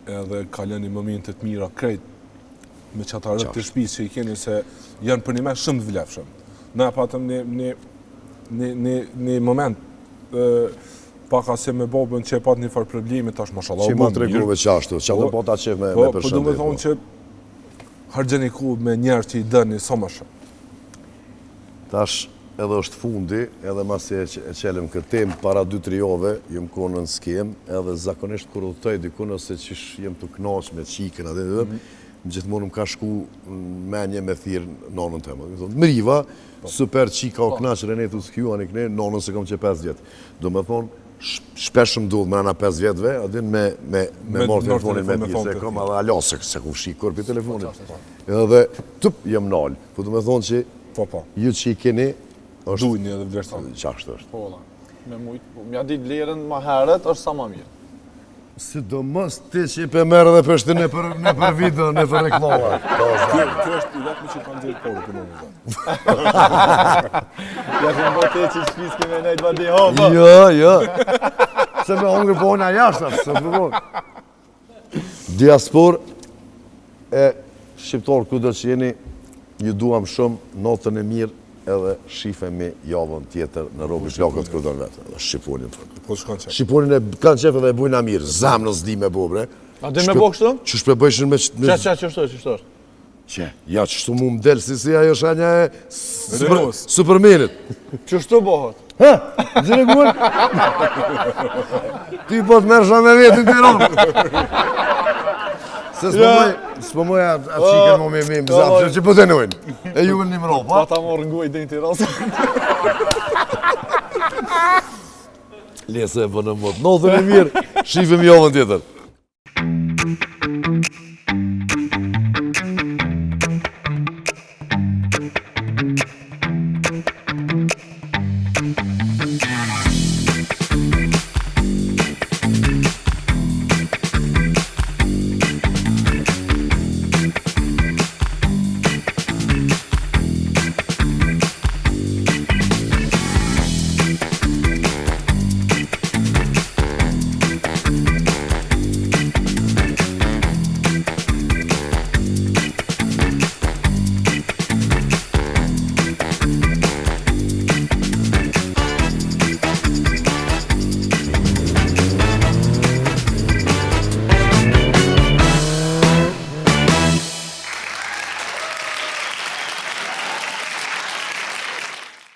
Edhe kaleni momentet mira krejt me qatarët të shtëpisë që i keni se janë për një mes shumë të vlefshëm. Na patëm një moment paka se me babën që e pat një farë probleme tash mashallah. Që ma të regove qashtu, që ato po ta qef me Po du me përshëndet. thonë që hargjeni kohë me njerë që i dëni sa më shumë. Tash edhe është fundi, edhe masi e qelëm këtë temë, para 2-3 jove, jem konë në skem, edhe zakonisht kur udhëtoj dikun, ose që jem të knaq me qikën, atë gjithmonë më ka shku menje me thirë nonën të më. Mriva, super qika o knaq, Renetu s'kju, anë i këne, nonën se kom që 5 vjetë. Do me thonë, shpesh më duhet mërana 5 vjetëve, adin me morë telefonin me tjë, se kom edhe alasë, se ku shikë korpi telefonit. Edhe, tup, jem nalë. Po do me thonë që, Po. ju që i keni, është Dujni edhe vlerësoni. qashtë është. Po, me mujtë, mja ditë lerën ma herët, është sa ma mirë. Sidomos ti që i pe merë dhe pështi në për video, në për reklama. Kjo është i vetëmi që kanë dhejtë porë për në mëzat. Ja këmë bote që shpis kime nejtë vadi hopa. Jo. Se me hongër po ona jashtë, se përvon. Diaspor e shqiptarë kudo që jeni, ju duam shumë, notën e mirë, edhe shifemi javën tjetër në Robi Plakët Kurdon vetë. Edhe Shqiponin të fërë. Po shkanë qenë. Shqiponin e kanë qef edhe e bujna mirë, zamë në zdi me bobre. A dhe me bo kështu? Që shpebëjshin me... Që është? Që? Ja, që shtu mu më delë si ajo shanja e... Renos. Supermenit. Qështu bohët? Ha? Gjene guen? Ti po të mërësha me vetin të ronë. Se s'po moj atë qikën më me mimë, zapë, që po të nojnë. E ju në një mëro, Pa pa? ta morë nguaj dhe në Tiranë. Lese e bënë më të. Notën e mirë, shifim javën tjetër.